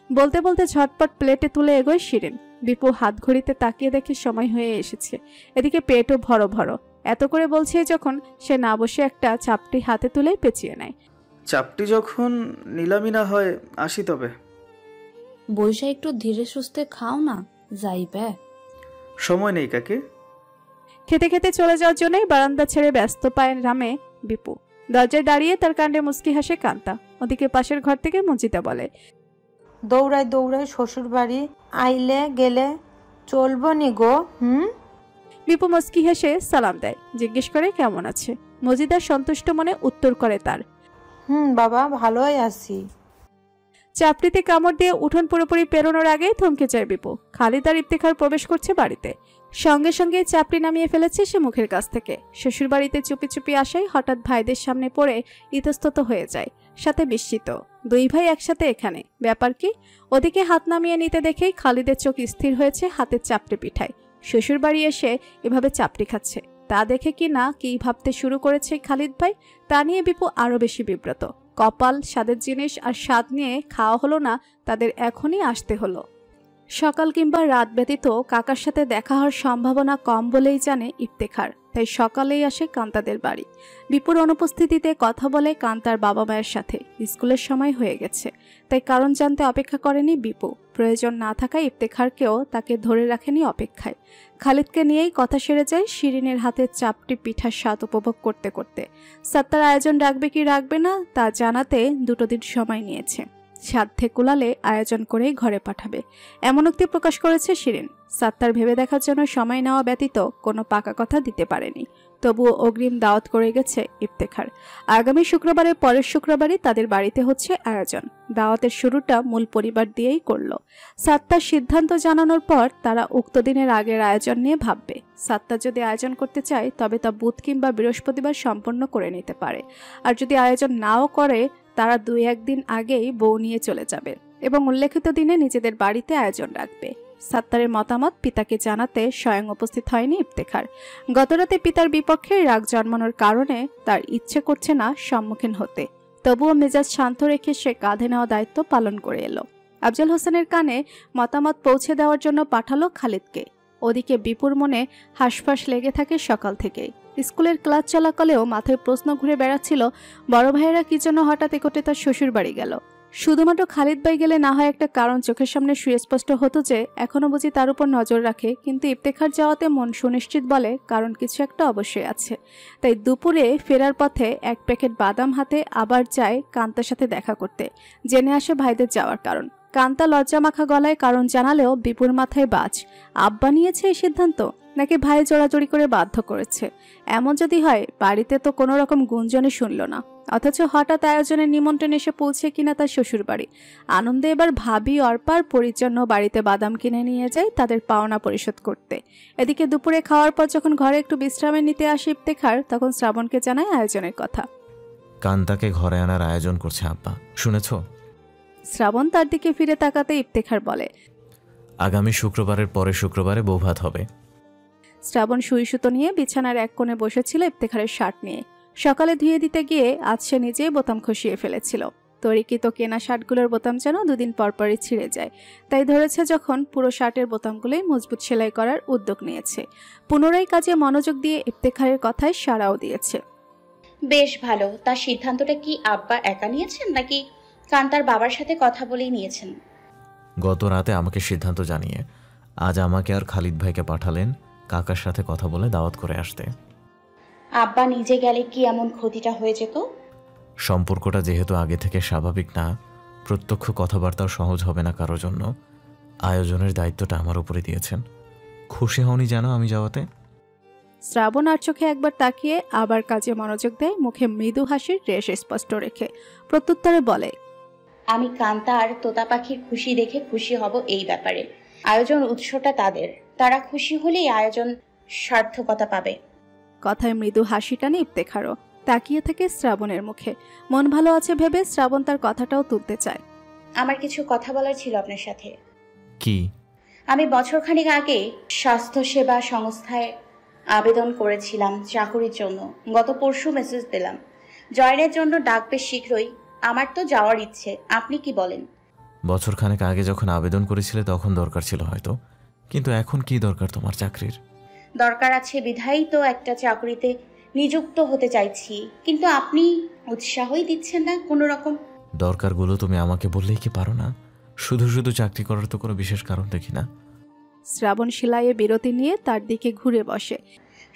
Speaker 4: বলতে বলতে ঝটপট প্লেটে তুলে এগোয় শিরিন। বিপু হাত ঘড়িতে তাকিয়ে দেখে সময় হয়ে এসেছে। এদিকে পেটও ভরো ভরো। এত করে বলছে যখন, সে না বসে একটা চাপটি হাতে তুলে পেঁচিয়ে নেয়।
Speaker 9: চাপটি যখন নিলামি না হয়, আসি তবে।
Speaker 11: বৈশা একটু ধীরে সুস্থে খাও না, যাইবে।
Speaker 9: সময় নেই কাকে।
Speaker 4: খেতে খেতে চলে যাওয়ার জন্যই বারান্দা ছেড়ে ব্যস্ত পায় নামে বিপু। দরজায় দাঁড়িয়ে তার কাণ্ডে মুচকি হাসে কান্তা। ওদিকে পাশের ঘর থেকে মঞ্জিতা বলে,
Speaker 6: দৌড়াই দৌড়াই শ্বশুর বাড়ি আইলে গেলে চলবো নি গো।
Speaker 4: বিপু মুচকি হেসে সালাম দেয়, জিজ্ঞেস করে কেমন আছে। মজিদার সন্তুষ্ট মনে উত্তর করে তার,
Speaker 6: বাবা ভালোই আছি।
Speaker 4: চাপড়িতে কামড় দিয়ে উঠোন পুরোপুরি পেরোনোর আগে থমকে যায় বিপু। খালিদ আর ইফতেখার প্রবেশ করছে বাড়িতে। সঙ্গে সঙ্গে চাপড়ি নামিয়ে ফেলেছে সে মুখের কাছ থেকে। শ্বশুর বাড়িতে চুপি চুপি আসায় হঠাৎ ভাইদের সামনে পড়ে ইতস্তত হয়ে যায়, সাথে বিস্মিত। 2 ভাই একসাথে এখানে, ব্যাপার কি? ওদিকে হাত নামিয়ে নিতে দেখেই খালিদের চোখ স্থির হয়েছে হাতের চাপড়ি পিঠায়। শ্বশুর বাড়ি এসে এভাবে চাপড়ি খাচ্ছে, তা দেখে কি না কি ভাবতে শুরু করেছে খালিদ ভাই, তা নিয়ে বিপু আরো বেশি বিব্রত। কপাল, স্বাদের জিনিস আর স্বাদ নিয়ে খাওয়া হলো না তাদের, এখনই আসতে হলো। সকাল কিংবা রাত ব্যতীত কাকার সাথে দেখা হওয়ার সম্ভাবনা কম বলেই জানে ইফতেখার, তাই সকালেই আসে কান্তাদের বাড়ি। বিপুর অনুপস্থিতিতে কথা বলে কান্তার বাবা মায়ের সাথে। স্কুলের সময় হয়ে গেছে, তাই কারণ জানতে অপেক্ষা করেনি বিপু। প্রয়োজন না থাকায় ইফতেখারকেও তাকে ধরে রাখেনি অপেক্ষায়। খালিদকে নিয়েই কথা সেরে যায় শিরিনের হাতে চাপটি পিঠার স্বাদ উপভোগ করতে করতে। সাত্তার আয়োজন রাখবে কি রাখবে না তা জানাতে 2 দিন সময় নিয়েছে। সাধ্যে কুলালে আয়োজন করেই ঘরে পাঠাবে, এমন উক্তি প্রকাশ করেছে শিরিন। সাত্তার ভেবে দেখার জন্য সময় নেওয়া ব্যতীত কোনো পাকা কথা দিতে পারেনি। তবুও অগ্রিম দাওয়াত করে গেছে ইফতেখার। আগামী শুক্রবারের পরের শুক্রবারই তাদের বাড়িতে হচ্ছে আয়োজন। দাওয়াতের শুরুটা মূল পরিবার দিয়েই করলো। সাত্তার সিদ্ধান্ত জানানোর পর তারা উক্ত দিনের আগের আয়োজন নিয়ে ভাববে। সাত্তার যদি আয়োজন করতে চায় তবে তা বুধ কিংবা বৃহস্পতিবার সম্পন্ন করে নিতে পারে, আর যদি আয়োজন নাও করে তারা 2-1 দিন আগেই বউ নিয়ে চলে যাবে এবং উল্লেখিত দিনে নিজেদের বাড়িতে আয়োজন রাখবে। সাত্তারের মতামত পিতাকে জানাতে স্বয়ং উপস্থিত হয়নি ইফতেখার। গতরাতে পিতার বিপক্ষে রাগ জন্মানোর কারণে তার ইচ্ছে করছে না সম্মুখীন হতে, তবুও মেজাজ শান্ত রেখে সে কাঁধে নেওয়া দায়িত্ব পালন করে এলো। আফজাল হোসেনের কানে মতামত পৌঁছে দেওয়ার জন্য পাঠালো খালিদকে। ওদিকে বিপুর মনে হাঁসফাঁস লেগে থাকে সকাল থেকেই। স্কুলের ক্লাস চলাকালেও মাথায় প্রশ্ন ঘুরে বেড়াচ্ছিল, বড় ভাইয়েরা কি জন্য হঠাৎ একটে তার শ্বশুর বাড়ি গেল। শুধুমাত্র খালিদ ভাই গেলে না হয় একটা কারণ চোখের সামনে সুস্পষ্ট হতো যে এখনো বুঝি তার উপর নজর রাখে, কিন্তু ইফতেখার যাওয়াতে মন সুনিশ্চিত বলে কারণ কিছু একটা অবশ্যই আছে। তাই দুপুরে ফেরার পথে 1 প্যাকেট বাদাম হাতে আবার যায় কান্তার সাথে দেখা করতে, জেনে আসে ভাইদের যাওয়ার কারণ। কান্তা লজ্জামাখা গলায় কারণ জানালেও বিপুর মাথায় বাজ। আব্বা নিয়েছে এই সিদ্ধান্ত নাকি ভাই জোড়াজোড়ি করে বাধ্য করেছে? এমন যদি হয়, বাড়িতে তো কোনো রকম গুঞ্জনে শুনল না, অথচ হঠাৎ আয়োজনের নিমন্ত্রণ এসে পৌঁছে কিনা তার শ্বশুর বাড়ি। আনন্দে এবার ভাবি অর্পার পরিচ্ছন্ন বাড়িতে বাদাম কিনে নিয়ে যায় তাদের পাওনা পরিশোধ করতে। এদিকে দুপুরে খাওয়ার পর যখন ঘরে একটু বিশ্রামে নিতে আসে ইফতেখার, তখন শ্রাবণকে জানায় আয়োজনের কথা।
Speaker 5: কান্তাকে ঘরে আনার আয়োজন করছে আব্বা, শুনেছ?
Speaker 4: শ্রাবণ তার দিকে ফিরে তাকাতে ইফতেখার বলে,
Speaker 5: আগামী শুক্রবারের পরের শুক্রবারে বৌভাত হবে।
Speaker 4: শ্রাবণ সুই সুতো নিয়ে বিছানার এক কোণে বসেছিল ইফতেখারের শার্ট নিয়ে। সকালে ধুয়ে দিতে গিয়ে আজ সে নিজেই বোতাম খসিয়ে ফেলেছিল। তরিকিত কেনা শার্টগুলোর বোতাম যেন 2 দিন পরপরই ছিঁড়ে যায়, তাই ধরেছে যখন পুরো শার্টের বোতামগুলোই মজবুত সেলাই করার উদ্যোগ নিয়েছে। পুনরায় কাজে মনোযোগ দিয়ে ইফতেখারের কথায় সাড়াও দিয়েছে।
Speaker 3: বেশ ভালো। তার সিদ্ধান্তটা কি আব্বা একা নিয়েছেন নাকি কান্তার বাবার সাথে কথা বলেই নিয়েছেন?
Speaker 5: গত রাতে আমাকে সিদ্ধান্ত জানিয়ে আজ আমাকে আর খালিদ ভাইকে পাঠালেন কাকার সাথে কথা বলে দাওয়াত করে আসতে।
Speaker 3: আব্বা নিজে গেলে কি এমন ক্ষতিটা হয়ে যেত?
Speaker 5: সম্পর্কটা যেহেতু আগে থেকে স্বাভাবিক না, প্রত্যক্ষ কথাবার্তাও সহজ হবে না কারোর জন্য। আয়োজনের দায়িত্বটা আমার উপরে দিয়েছেন। খুশি হওনি জানো আমি যাওয়াতে?
Speaker 4: শ্রাবণ আর চোখে একবার তাকিয়ে আবার কাজে মনোযোগ দেয়, মুখে মৃদু হাসির রেশ স্পষ্ট রেখে প্রত্যুত্তরে বলে,
Speaker 3: আমি কান্তা আর তোতা পাখির খুশি দেখে খুশি হব এই ব্যাপারে। আয়োজন উৎসটা তাদের, তারা খুশি হলেই আয়োজন সার্থকতা পাবে।
Speaker 4: কথায় মৃদু হাসি টানে ইফতেখারও। তাকিয়ে থাকে শ্রাবণের মুখে। মন ভালো আছে ভেবে শ্রাবণ তার কথাটাও তুলতে চায়।
Speaker 3: আমার কিছু কথা বলার ছিল আপনার সাথে।
Speaker 5: কি?
Speaker 3: আমি বছরখানেক আগে স্বাস্থ্যসেবা সংস্থায় আবেদন করেছিলাম চাকুরির জন্য, গত পরশু মেসেজ দিলাম জয়েনের জন্য ডাকবে শীঘ্রই। আমার তো যাওয়ার ইচ্ছে, আপনি কি বলেন?
Speaker 5: বছরখানেক আগে যখন আবেদন করেছিলে তখন দরকার ছিল হয়তো, কিন্তু এখন কি দরকার তোমার চাকরির?
Speaker 3: দরকার আছে বিধায়ী তো একটা চাকরিতে নিযুক্ত হতে চাইছি, কিন্তু আপনি উৎসাহই দিচ্ছেন না কোনো রকম।
Speaker 5: দরকারগুলো তুমি আমাকে বললেই কি পারো না? শুধু শুধু চাকরি করার তো কোনো বিশেষ কারণ দেখি না।
Speaker 4: শ্রাবণ সেলাইয়ে বিরতি নিয়ে তার দিকে ঘুরে বসে।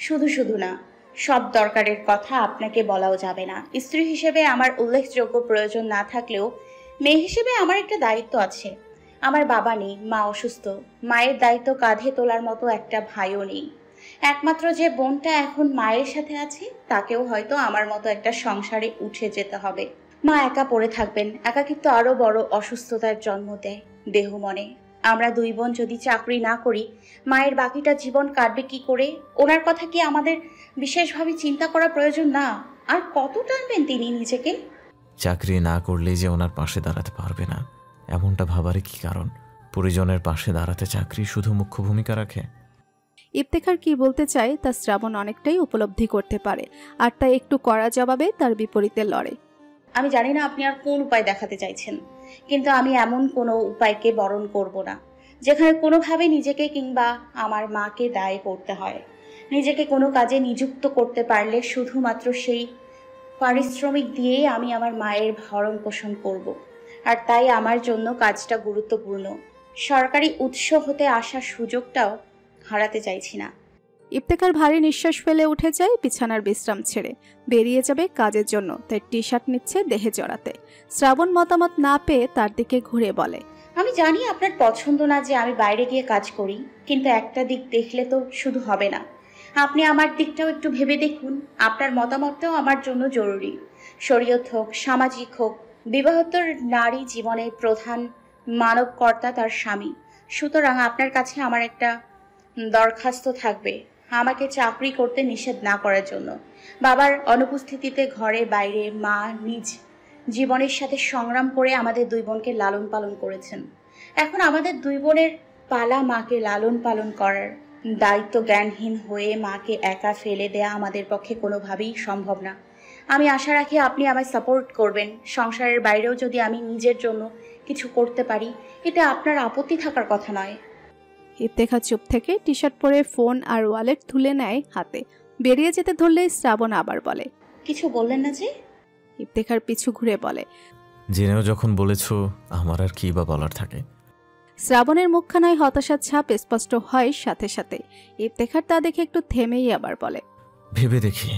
Speaker 3: শুধু শুধু না, সব দরকারের কথা আপনাকে বলাও যাবে না। স্ত্রী হিসেবে আমার উল্লেখযোগ্য প্রয়োজন না থাকলেও মেয়ে হিসেবে আমার একটা দায়িত্ব আছে। আমার বাবা নেই, মা অসুস্থ, মায়ের দায়িত্ব কাঁধে তোলার মতো একটা ভাইও নেই। একমাত্র যে বোনটা এখন মায়ের সাথে আছে তাকেও হয়তো আমার মতো একটা সংসারে উঠে যেতে হবে। মা একা পড়ে থাকবেন, একাকিত্ব আরো বড় অসুস্থতার জন্ম দেয় দেহ মনে। আমরা দুই বোন যদি চাকরি না করি, মায়ের বাকিটা জীবন কাটবে কি করে? ওনার কথা কি আমাদের বিশেষভাবে চিন্তা করা প্রয়োজন না? আর কত টানবেন তিনি নিজেকে?
Speaker 5: চাকরি না করলেই যে ওনার পাশে দাঁড়াতে পারবে না এমনটা ভাবারই কি কারণ? পরিজনের পাশে দাঁড়াতে চাকরি শুধু মুখ্য ভূমিকা রাখে?
Speaker 4: ইফতেখার কি বলতে চায় তা শ্রাবণ অনেকটাই উপলব্ধি করতে পারে, আর তাই একটু কড়া জবাবে তার বিপরীতে লড়ে।
Speaker 3: আমি জানি না আপনি আর কোন উপায় দেখাতে চাইছেন, কিন্তু আমি এমন কোনো উপায়কে বরণ করব না যেখানে কোনোভাবে নিজেকে কিংবা আমার মাকে দায়ী করতে হয়। নিজেকে কোনো কাজে নিযুক্ত করতে পারলে শুধুমাত্র সেই পারিশ্রমিক দিয়েই আমি আমার মায়ের ভরণ পোষণ করব। আর তাই আমার জন্য কাজটা গুরুত্বপূর্ণ। সরকারি উৎস হতে আসার সুযোগটাও হারাতে চাইছি না।
Speaker 4: ইফতেখার ভারী নিঃশ্বাস ফেলে উঠে যায় বিছানার বিশ্রাম ছেড়ে। বেরিয়ে যাবে কাজের জন্য, তাই টি শার্ট নিচ্ছে দেহে জড়াতে। শ্রাবণ মতামত না পেয়ে তার দিকে ঘুরে বলে,
Speaker 3: আমি জানি আপনার পছন্দ না যে আমি বাইরে গিয়ে কাজ করি, কিন্তু একটা দিক দেখলে তো শুধু হবে না। আপনি আমার দিকটাও একটু ভেবে দেখুন। আপনার মতামতটাও আমার জন্য জরুরি। শরীয়ত হোক, সামাজিক হোক, বিবাহোত্তর নারী জীবনের প্রধান মানবকর্তা তার স্বামী। সুতরাং আপনার কাছে আমার একটা দরখাস্ত থাকবে, আমাকে চাকরি করতে নিষেধ না করার জন্য। বাবার অনুপস্থিতিতে ঘরে বাইরে মা নিজ জীবনের সাথে সংগ্রাম করে আমাদের দুই বোনকে লালন পালন করেছেন। এখন আমাদের দুই বোনের পালা মাকে লালন পালন করার। দায়িত্ব জ্ঞানহীন হয়ে মাকে একা ফেলে দেয়া আমাদের পক্ষে কোনোভাবেই সম্ভব না। আমি আশা রাখি আপনি আমায় সাপোর্ট করবেন। সংসারের বাইরেও যদি আমি নিজের জন্য কিছু করতে পারি, এতে আপনার আপত্তি থাকার কথা নয়।
Speaker 4: ইফতেখা চুপ থেকে টি শার্ট পরে ফোন আর ওয়ালেট তুলে নেয় হাতে। বেরিয়ে যেতে ধরলে শ্রাবণ আবার বলে,
Speaker 3: কিছু বললেন না যে?
Speaker 4: ইফতেখার পিছু ঘুরে বলে,
Speaker 5: জেনেও যখন বলেছ আমার আর কি বা বলার থাকে।
Speaker 4: শ্রাবণের মুখখানায় হতাশার ছাপ স্পষ্ট হয় সাথে সাথে। ইফতেখার তা দেখে একটু থেমেই আবার বলে,
Speaker 5: ভেবে দেখি।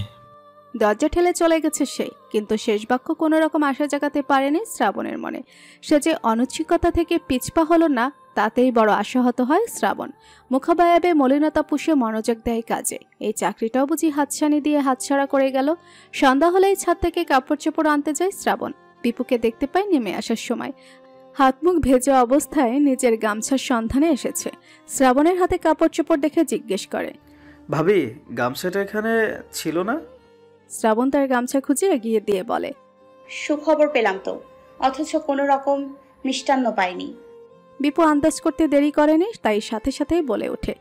Speaker 4: দরজা ঠেলে চলে গেছে সে, কিন্তু শেষ বাক্য কোনো রকম আশা জাগাতে পারেনি শ্রাবণের মনে। সে যে অনুচ্ছিকতা থেকে পিছপা হলো না, তাতেই বড় আশাহত হয় শ্রাবণ। মুখাবায়াবে মলিনতা পুষে মনোযোগ দেয় কাজে। এই চাকরিটাও বুঝি হাতছানি দিয়ে হাতছাড়া করে গেল। সন্ধ্যা হলেই ছাদ থেকে কাপড় চোপড় আনতে যায় শ্রাবণ। বিপুকে দেখতে পায় নেমে আসার সময়। হাত মুখ ভেজা অবস্থায় নিজের গামছার সন্ধানে এসেছে। শ্রাবণের হাতে কাপড় চোপড় দেখে জিজ্ঞেস করে,
Speaker 9: ভাবি গামছাটা এখানে ছিল না?
Speaker 4: শ্রাবণ তার গামছা খুঁজে এগিয়ে দিয়ে বলে,
Speaker 3: সুখবর পেলাম তো, অথচ কোনো রকম মিষ্টান্ন পাইনি।
Speaker 4: বিপু আন্দাজ করতে দেরি করেনি, তাই সাথে সাথেই বলে ওঠে,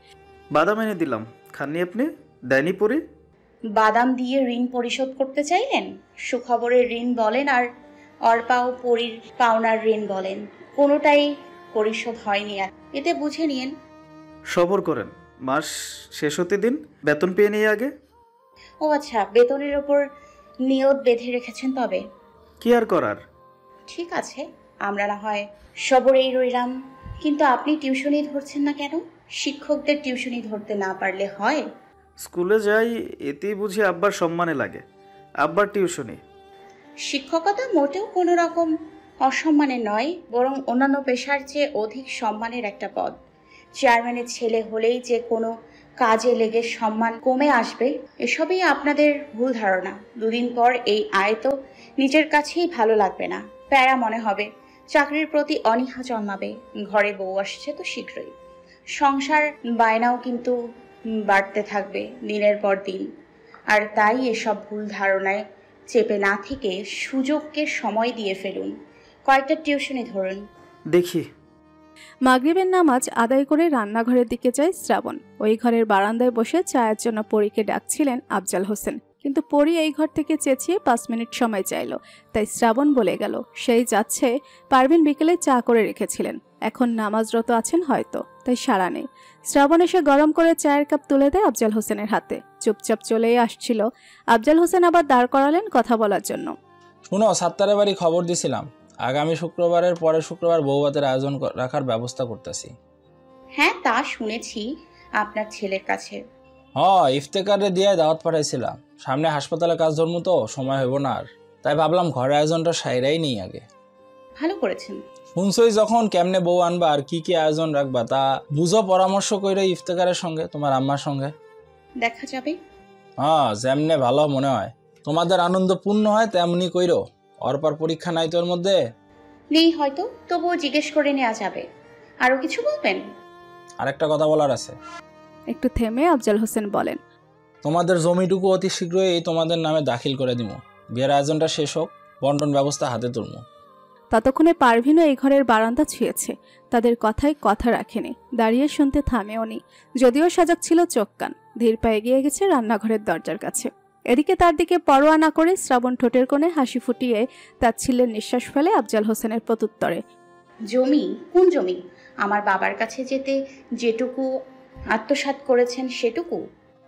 Speaker 9: বাদাম এনে দিলাম, খাননি আপনি? দেয়নি পরে?
Speaker 3: বাদাম দিয়ে ঋণ পরিশোধ করতে চাইলেন? সুখবরের ঋণ বলেন আর অর্পাও পরীর পাওনার ঋণ বলেন, কোনোটাই পরিশোধ হয়নি। আর এতে বুঝে নিন।
Speaker 9: সবর করেন, মাস শেষ হতে দিন, বেতন পেয়ে নিয়ে আগে।
Speaker 3: ও আচ্ছা, বেতনের ওপর নিয়ত বেঁধে রেখেছেন তবে?
Speaker 9: কি আর করার।
Speaker 3: ঠিক আছে, আমরা না হয় সবরেই রইলাম। কিন্তু আপনি টিউশনি ধরছেন না কেন? শিক্ষকদের টিউশনি ধরতে না পারলে হয়?
Speaker 9: স্কুলে যাই, এতেই বুঝি আব্বার সম্মানে লাগে। আব্বার টিউশনি।
Speaker 3: শিক্ষকতা মোটেও কোনো রকম অসম্মানের নয়, বরং অন্যান্য পেশার চেয়ে অধিক সম্মানের একটা পদ। চেয়ারম্যানের ছেলে হলেই যে কোনো কাজে লেগে সম্মান কমে আসবে, এসবই আপনাদের ভুল ধারণা। দুদিন পর এই আয় তো নিজের কাছেই ভালো লাগবে না, প্যারা মনে হবে, চাকরির প্রতি অনীহা জন্মাবে। ঘরে বউ আসছে তো শীঘ্রই, সংসার বায়নাও কিন্তু বাড়তে থাকবে দিনের পর দিন। আর তাই এসব ভুল ধারণায় চেপে না থেকে সুযোগকে সময় দিয়ে ফেলুন। কয়েকটা টিউশনি ধরুন।
Speaker 9: দেখি।
Speaker 4: মাগরিবের নামাজ আদায় করে রান্নাঘরের দিকে যায় শ্রাবণ। ওই ঘরের বারান্দায় বসে চায়ের জন্য পরীকে ডাকছিলেন আফজাল হোসেন, কিন্তু পরী এই ঘর থেকে চেঁচিয়ে 5 মিনিট সময় চাইল। তাই শ্রাবণ বলে গেল সেই যাচ্ছে। পারভিন বিকেলে চা করে রেখেছিলেন, এখন নামাজরত আছেন হয়তো, তাই সাড়া নেই। শ্রাবণ এসে গরম করে চায়ের কাপ তুলে দেয় আফজাল হোসেনের হাতে। চুপচাপ চলেই আসছিল। আফজাল হোসেন আবার দাঁড় করালেন কথা বলার জন্য।
Speaker 2: শুনো, সাত্তারের বাড়ি খবর দিছিলাম, আগামী শুক্রবারের পরে শুক্রবার বৌভাতের আয়োজন রাখার ব্যবস্থা করতেছি।
Speaker 3: হ্যাঁ, তা শুনেছি আপনার ছেলের কাছে।
Speaker 2: ইফতেকারে দিয়ে দাওয়াত পাঠাইছিলাম। সামনে হাসপাতালে কাজ ধরবো তো, সময় হইব না আর, তাই ভাবলাম ঘরের আয়োজনটা সাইরাই নেই আগে।
Speaker 3: ভালো করেছেন।
Speaker 2: শুনছই যখন কেমনে বউ আনবা আর কি কি আয়োজন রাখবা তা বুঝো, পরামর্শ কইরে ইফতেকারের সঙ্গে, তোমার আম্মার সঙ্গে
Speaker 3: দেখা যাবে।
Speaker 2: যেমনে ভালো মনে হয়, তোমাদের আনন্দ পূর্ণ হয় তেমনি কইরো। অরপার পরীক্ষা নাই তোর মধ্যে?
Speaker 3: নেই হয়তো, তবুও জিজ্ঞেস করে নেওয়া যাবে। আরো কিছু বলবেন?
Speaker 2: আরেকটা কথা বলার আছে।
Speaker 4: একটু থেমে আফজাল হোসেন বলেন,
Speaker 2: তোমাদের জমিটুকু অতি শীঘ্রই তোমাদের নামে দাখিল করে দিব। বিয়ের আয়োজনটা শেষ হোক, বন্টন ব্যবস্থা হাতে তুলব।
Speaker 4: ততক্ষণে পারভিনও এই ঘরের বারান্দা ছুঁয়েছে। তাদের কথায় কথা রাখেনি, দাঁড়িয়ে শুনতে থামেও নি। যদিও সজাগ ছিল চোখ কান। ধীর পায়ে এগিয়ে গেছে রান্নাঘরের দরজার কাছে। এদিকে তার দিকে পরোয়া না করে শ্রাবণ ঠোঁটের কোণে হাসি ফুটিয়ে তাচ্ছিল্যের নিঃশ্বাস ফেলে আফজাল হোসেনের প্রত্যুত্তরে।
Speaker 3: জমি? কোন জমি? আমার বাবার কাছে যেতে যেটুকু আত্মসাৎ করেছেন সেটুকু?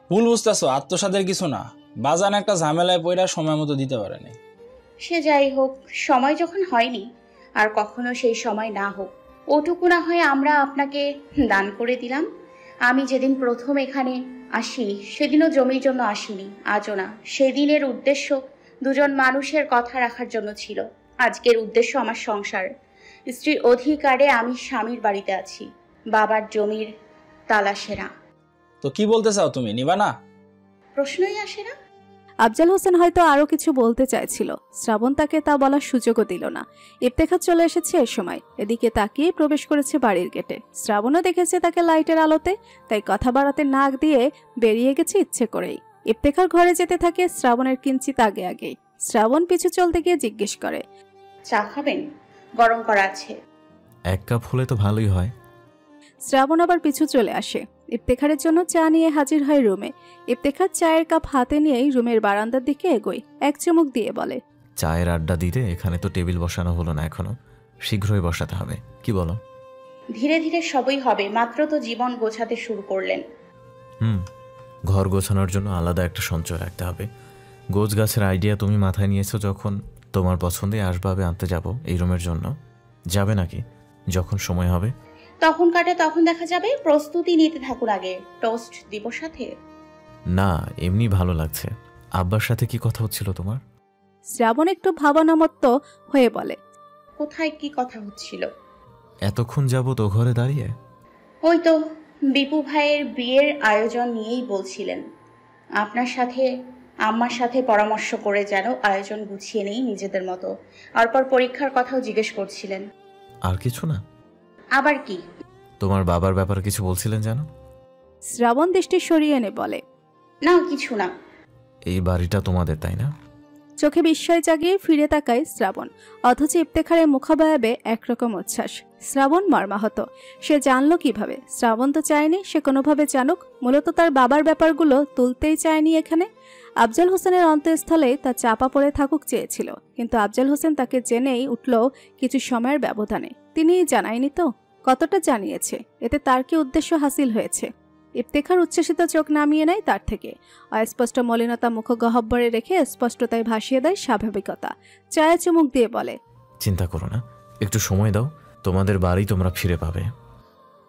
Speaker 2: ভুল বুঝতেছো, আত্মসাতের কিছু না। বাজান একটা ঝামেলায় পড়া সময় মতো দিতে পারেনি।
Speaker 3: সে যাই হোক, সময় যখন হয়নি আর কখনো সেই সময় না হোক, ওটুকু না হয় আমরা আপনাকে দান করে দিলাম। আমি যেদিন প্রথম এখানে আসি সেদিনও জমির জন্য আসিনি, আজও না। সেদিনের উদ্দেশ্য দুজন মানুষের কথা রাখার জন্য ছিল। আজকের উদ্দেশ্য আমার সংসার। স্ত্রীর অধিকারে আমি স্বামীর বাড়িতে আছি, বাবার জমির তালাশে না।
Speaker 2: তো কি বলতে চাও তুমি, নিবা না?
Speaker 3: প্রশ্নই আসে না।
Speaker 4: আফজাল হোসেন হয়তো আরো কিছু বলতে চাইছিল, শ্রাবণ তাকে তা বলার সুযোগও দিল না। ইফতেখার চলে এসেছে এ সময়, এদিকে তাকিয়ে প্রবেশ করেছে বাড়ির গেটে। শ্রাবণও দেখেছে তাকে লাইটের আলোতে, তাই কথা বাড়াতে নাক দিয়ে বেরিয়ে গেছে ইচ্ছে করেই। ইফতেখার ঘরে যেতে থাকে শ্রাবণের কিঞ্চিত আগে আগেই। শ্রাবণ পিছু চলতে গিয়ে জিজ্ঞেস করে,
Speaker 3: চা খাবেন? গরম করা আছে।
Speaker 5: 1 কাপ হলে তো ভালোই হয়।
Speaker 4: শ্রাবণ আবার পিছু চলে আসে। ইফতেখারের জন্য চা নিয়ে হাজির হয় রুমে। ইফতেখার চায়ের কাপ হাতে নিয়েই রুমের বারান্দার দিকে এগোয়। এক চুমুক দিয়ে বলে,
Speaker 5: চায়ের আড্ডা দিতে এখানে তো টেবিল বসানো হলো না এখনো, শীঘ্রই বসাতে হবে। কি বলো?
Speaker 3: ধীরে ধীরে সবই হবে, মাত্র তো জীবন গোছাতে শুরু করলেন।
Speaker 5: ঘর গোছানোর জন্য আলাদা একটা সঞ্চয় রাখতে হবে। গোছ গাছের আইডিয়া তুমি মাথায় নিয়েছো যখন, তোমার পছন্দে আসবাবে আনতে যাব এই রুমের জন্য। যাবে নাকি? যখন সময় হবে
Speaker 3: তখন কাটে তখন দেখা যাবে। প্রস্তুতি নিতে থাকুন আগে। টোস্ট দিব সাথে?
Speaker 5: না, এমনি ভালো লাগছে। আব্বার সাথে কি কথা হচ্ছিল তোমার?
Speaker 4: শ্রাবণ একটু ভাবনামত্ত হয়ে বলে,
Speaker 3: কোথায় কি কথা হচ্ছিল?
Speaker 5: এতক্ষণ যাবত ও ঘরে দাঁড়িয়ে?
Speaker 3: ওই তো বিপু ভাইয়ের বিয়ের আয়োজন নিয়েই বলছিলেন। আপনার সাথে আম্মার সাথে পরামর্শ করে যেন আয়োজন গুছিয়ে নেই নিজেদের মতো। তারপর পরীক্ষার কথাও জিজ্ঞেস করছিলেন।
Speaker 5: আর কিছু না?
Speaker 3: আবার কি?
Speaker 5: তোমার বাবার ব্যাপারে কিছু বলছিলেন জানো?
Speaker 4: শ্রাবণ দৃষ্টি সরিয়ে এনে বলে,
Speaker 3: না কিছু না।
Speaker 5: এই বাড়িটা তোমাদের, তাই না?
Speaker 4: চোখে বিস্ময় জাগিয়ে ফিরে তাকায় শ্রাবণ। অথচ ইফতেখারের মুখাবয়বে একরকম উচ্ছ্বাস। শ্রাবণ মর্মাহত। সে জানলো কিভাবে? শ্রাবণ তো চায়নি সে কোনোভাবে জানুক। মূলত তার বাবার ব্যাপারগুলো তুলতেই চায়নি এখানে। আফজাল হোসেনের অন্তঃস্থলে তা চাপা পড়ে থাকুক চেয়েছিল, কিন্তু আফজাল হোসেন তাকে জেনেই উঠল কিছু সময়ের ব্যবধানে। তিনিই জানায়নি তো? কতটা জানিয়েছে? এতে তার কি উদ্দেশ্য হাসিল হয়েছে? ইফতেখার উচ্ছ্বসিত চোখ নামিয়ে নেয় তার থেকে। অস্পষ্ট মলিনতা মুখ গহ্বরে রেখে স্পষ্টতায় ভাসিয়ে দেয় স্বাভাবিকতা। চায়ে চুমুক দিয়ে বলে,
Speaker 5: চিন্তা করো না, একটু সময় দাও, তোমাদের বাড়ি তোমরা ফিরে পাবে।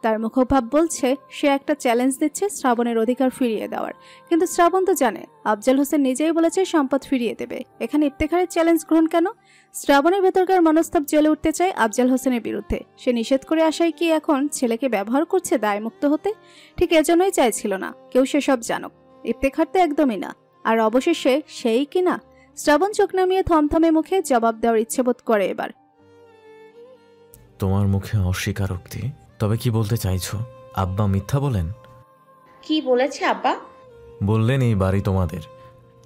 Speaker 4: তার মুখভাব বলছে সে একটা চ্যালেঞ্জ দিচ্ছে শ্রাবণের অধিকার ফিরিয়ে দেওয়ার। কিন্তু শ্রাবণ তো জানে আফজাল হোসেন নিজেই বলেছে সম্পদ ফিরিয়ে দেবে। এখানে ইফতেখারের চ্যালেঞ্জ গ্রহণ কেন? শ্রাবণের ভেতরকার মনস্তাপ জ্বলে উঠতে চায় আফজাল হোসেনের বিরুদ্ধে। সে নিষেধ করে আসায় কি এখন ছেলেকে ব্যবহার করছে দায়মুক্ত হতে? ঠিক এজন্যই চাইছিল না কেউ সেসব জানুক। ইফতেখার তো একদমই না। আর অবশেষে সেই কি না? শ্রাবণ চোখ নামিয়ে থমথমে মুখে জবাব দেওয়ার ইচ্ছে বোধ করে এবার।
Speaker 5: তোমার মুখে অস্বীকারোক্তি। তবে কি বলতে চাইছো? আব্বা মিথ্যা বলেন?
Speaker 3: কি বলেছে আব্বা?
Speaker 5: বললেন এই বাড়ি তোমাদের।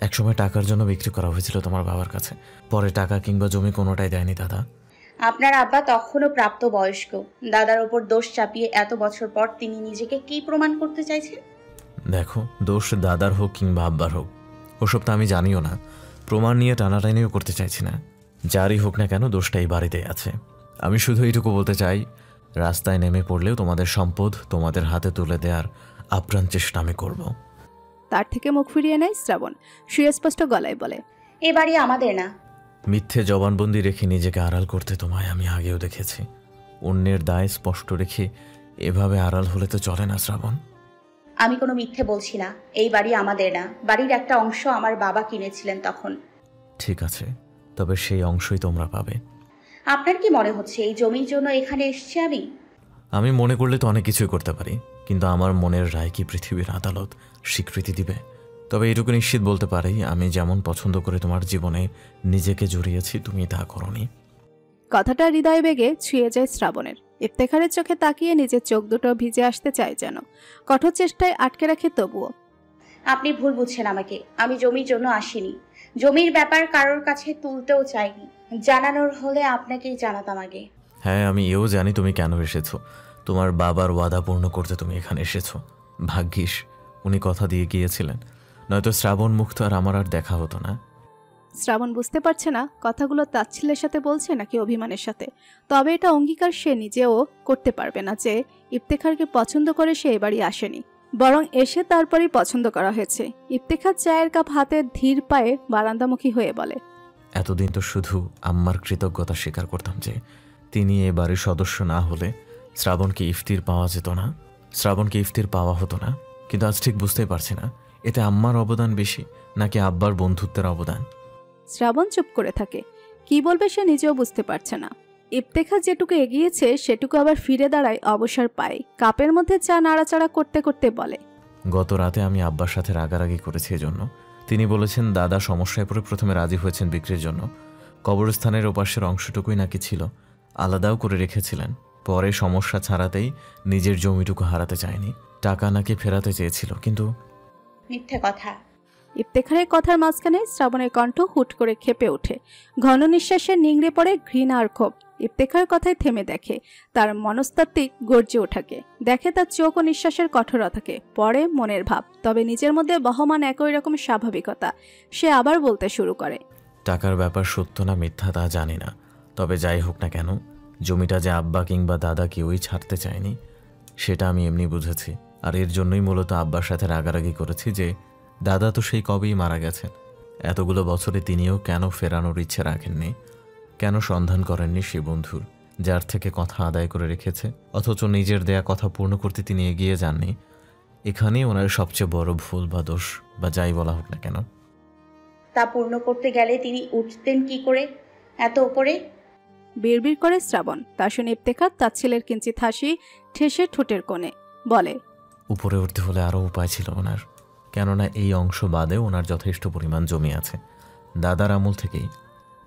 Speaker 5: একসময় টাকার জন্য বিক্রি করা হয়েছিল তোমার বাবার কাছে, পরে টাকা কিংবা জমি কোনোটাই দেয়নি দাদা।
Speaker 3: আপনার আব্বা তখনও প্রাপ্তবয়স্ক। দাদার ওপর দোষ চাপিয়ে এত বছর পর তিনি নিজেকে কি প্রমাণ করতে চাইছেন?
Speaker 5: দেখো, দোষ দাদার হোক কিংবা আব্বার হোক, ওসব তো আমি জানিও না। প্রমাণ নিয়ে টানাটানিও করতে চাইছি না। যারই হোক না কেন, দোষটা এই বাড়িতে আছে। আমি শুধু এইটুকু বলতে চাই, রাস্তায় নেমে পড়লেও তোমাদের সম্পদ তোমাদের হাতে তুলে দেওয়ার আপ্রাণ চেষ্টা আমি করব।
Speaker 4: তার থেকে মুখ ফিরিয়ে নেয় শ্রাবণ, সুস্পষ্ট গলায় বলে,
Speaker 3: এ বাড়ি আমাদের না।
Speaker 5: মিথ্যে জবানবন্দি রেখে নিজেকে আড়াল করতে তোমায় আমি আগেও দেখেছি। অন্যের দায় স্পষ্ট রেখে এভাবে আড়াল হলে তো চলে না শ্রাবণ।
Speaker 3: আমি কোনো মিথ্যে বলছি না। এই বাড়ি আমাদের না, বাড়ির একটা অংশ আমার বাবা কিনেছিলেন তখন।
Speaker 5: ঠিক আছে, তবে সেই অংশই তোমরা পাবে।
Speaker 3: আপনার কি মনে হচ্ছে এই জমির জন্য এখানে এসেছি আমি?
Speaker 5: আমি মনে করলে তো অনেক কিছুই করতে পারি, কিন্তু আমার মনের রায় কি পৃথিবীর আদালত স্বীকৃতি দিবে? তবে এটুকু নিশ্চিত বলতে পারি, আমি যেমন পছন্দ করে তোমার জীবনে নিজেকে জড়িয়েছি, তুমি তা করনি।
Speaker 4: কথাটা হৃদয় বেগে ছুঁয়ে যায় শ্রাবণের। ইফতেখারের চোখে তাকিয়ে নিজের চোখ দুটো ভিজে আসতে চায় যেন, কঠোর চেষ্টায় আটকে রাখে তবুও।
Speaker 3: আপনি ভুল বুঝছেন আমাকে। আমি জমির জন্য আসিনি। জমির ব্যাপার কারোর কাছে তুলতেও চাইনি। জানানোর হলে আপনাকেই জানাতাম আগে।
Speaker 5: হ্যাঁ, আমি এও জানি তুমি কেন এসেছো। তোমার বাবার ওয়াদা পূর্ণ করতে তুমি এখানে এসেছো। ভাগ্যিস উনি কথা দিয়ে গিয়েছিলেন, নয়তো শ্রাবণ মুক্ত আর আমার আর দেখা হতো না।
Speaker 4: শ্রাবণ বুঝতে পারছে না কথাগুলো তাচ্ছিল্যের সাথে বলছে নাকি অভিমানের সাথে। তবে এটা অঙ্গীকার সে নিজেও করতে পারবে না যে ইফতেখারকে পছন্দ করে সে এবারই আসেনি, বরং এসে তারপরই পছন্দ করা হয়েছে। ইফতেখার চায়ের কাপ হাতে ধীর পায়ে বারান্দামুখী হয়ে বলে,
Speaker 5: এতদিন তো শুধু আম্মার কৃতজ্ঞতা স্বীকার করতাম যে তিনি এ বাড়ির সদস্য না হলে শ্রাবণকে ইফতির পাওয়া যেত না, শ্রাবণকে ইফতির পাওয়া হতো না। কিন্তু আজ ঠিক বুঝতেই পারছি না, এতে আম্মার অবদান বেশি নাকি আব্বার বন্ধুত্বের অবদান।
Speaker 4: শ্রাবণ চুপ করে থাকে। কি বলবে সে নিজেও বুঝতে পারছে না। ইফতেখার যেটুকু এগিয়েছে সেটুকু আবার ফিরে দাঁড়ায় অবসর পায়। কাপের মধ্যে চা নাড়াচাড়া করতে করতে বলে,
Speaker 5: গত রাতে আমি আব্বার সাথে রাগারাগি করেছি এজন্য। তিনি বলেছেন দাদা সমস্যায় পড়ে প্রথমে রাজি হয়েছেন বিক্রির জন্য। কবরস্থানের ওপাশের অংশটুকুই নাকি ছিল, আলাদাও করে রেখেছিলেন। পরে সমস্যা ছাড়াতেই নিজের জমিটুকু হারাতে চায়নি, টাকা নাকি ফেরাতে চেয়েছিল। কিন্তু
Speaker 3: মিথ্যে কথা।
Speaker 4: ইফতেখারের কথার মাঝখানে শ্রাবণের কণ্ঠ হুট করে ক্ষেপে ওঠে। ঘন নিঃশ্বাসে নিংড়ে পড়ে ঘৃণা আর ক্ষোভ। ইফতেখার কথায় থেমে দেখে তার মনস্তাত্ত্বিক গর্জে ওঠাকে, দেখে তার চোখ ও নিঃশ্বাসের কঠোরতাকে, পরে মনের ভাব, তবে নিজের মধ্যে বহমান একই রকম স্বাভাবিকতা। সে আবার বলতে শুরু করে,
Speaker 5: টাকার ব্যাপার সত্য না মিথ্যা তা জানি না, তবে যাই হোক না কেন, জমিটা যে আব্বা কিংবা দাদা কেউই ছাড়তে চায়নি সেটা আমি এমনি বুঝেছি। আর এর জন্যই মূলত আব্বার সাথে রাগারাগি করেছি যে দাদা তো সেই কবেই মারা গেছেন। এতগুলো বছরে তিনিও কেন ফেরানোর ইচ্ছে রাখেননি, কেন সন্ধান করেননি সে বন্ধুর যার থেকে কথা আদায় করে রেখেছে, অথচ নিজের দেয়া কথা পূর্ণ করতে তিনি এগিয়ে যাননি। এখানেই ওনার সবচেয়ে বড় ভুল বা দোষ, বা যাই বলা হোক না কেন।
Speaker 3: তা পূর্ণ করতে গেলে তিনি উঠতেন কি করে এত উপরে?
Speaker 4: বিড়বিড় করে শ্রাবণ। তা শুনে ইফতেখার তার ছেলের কিঞ্চিত হাসি ঠেসে ঠোঁটের কোণে বলে,
Speaker 5: উপরে উঠতে হলে আরও উপায় ছিল ওনার, কেননা এই অংশ বাদে ওনার যথেষ্ট পরিমাণ জমি আছে দাদার আমল থেকেই।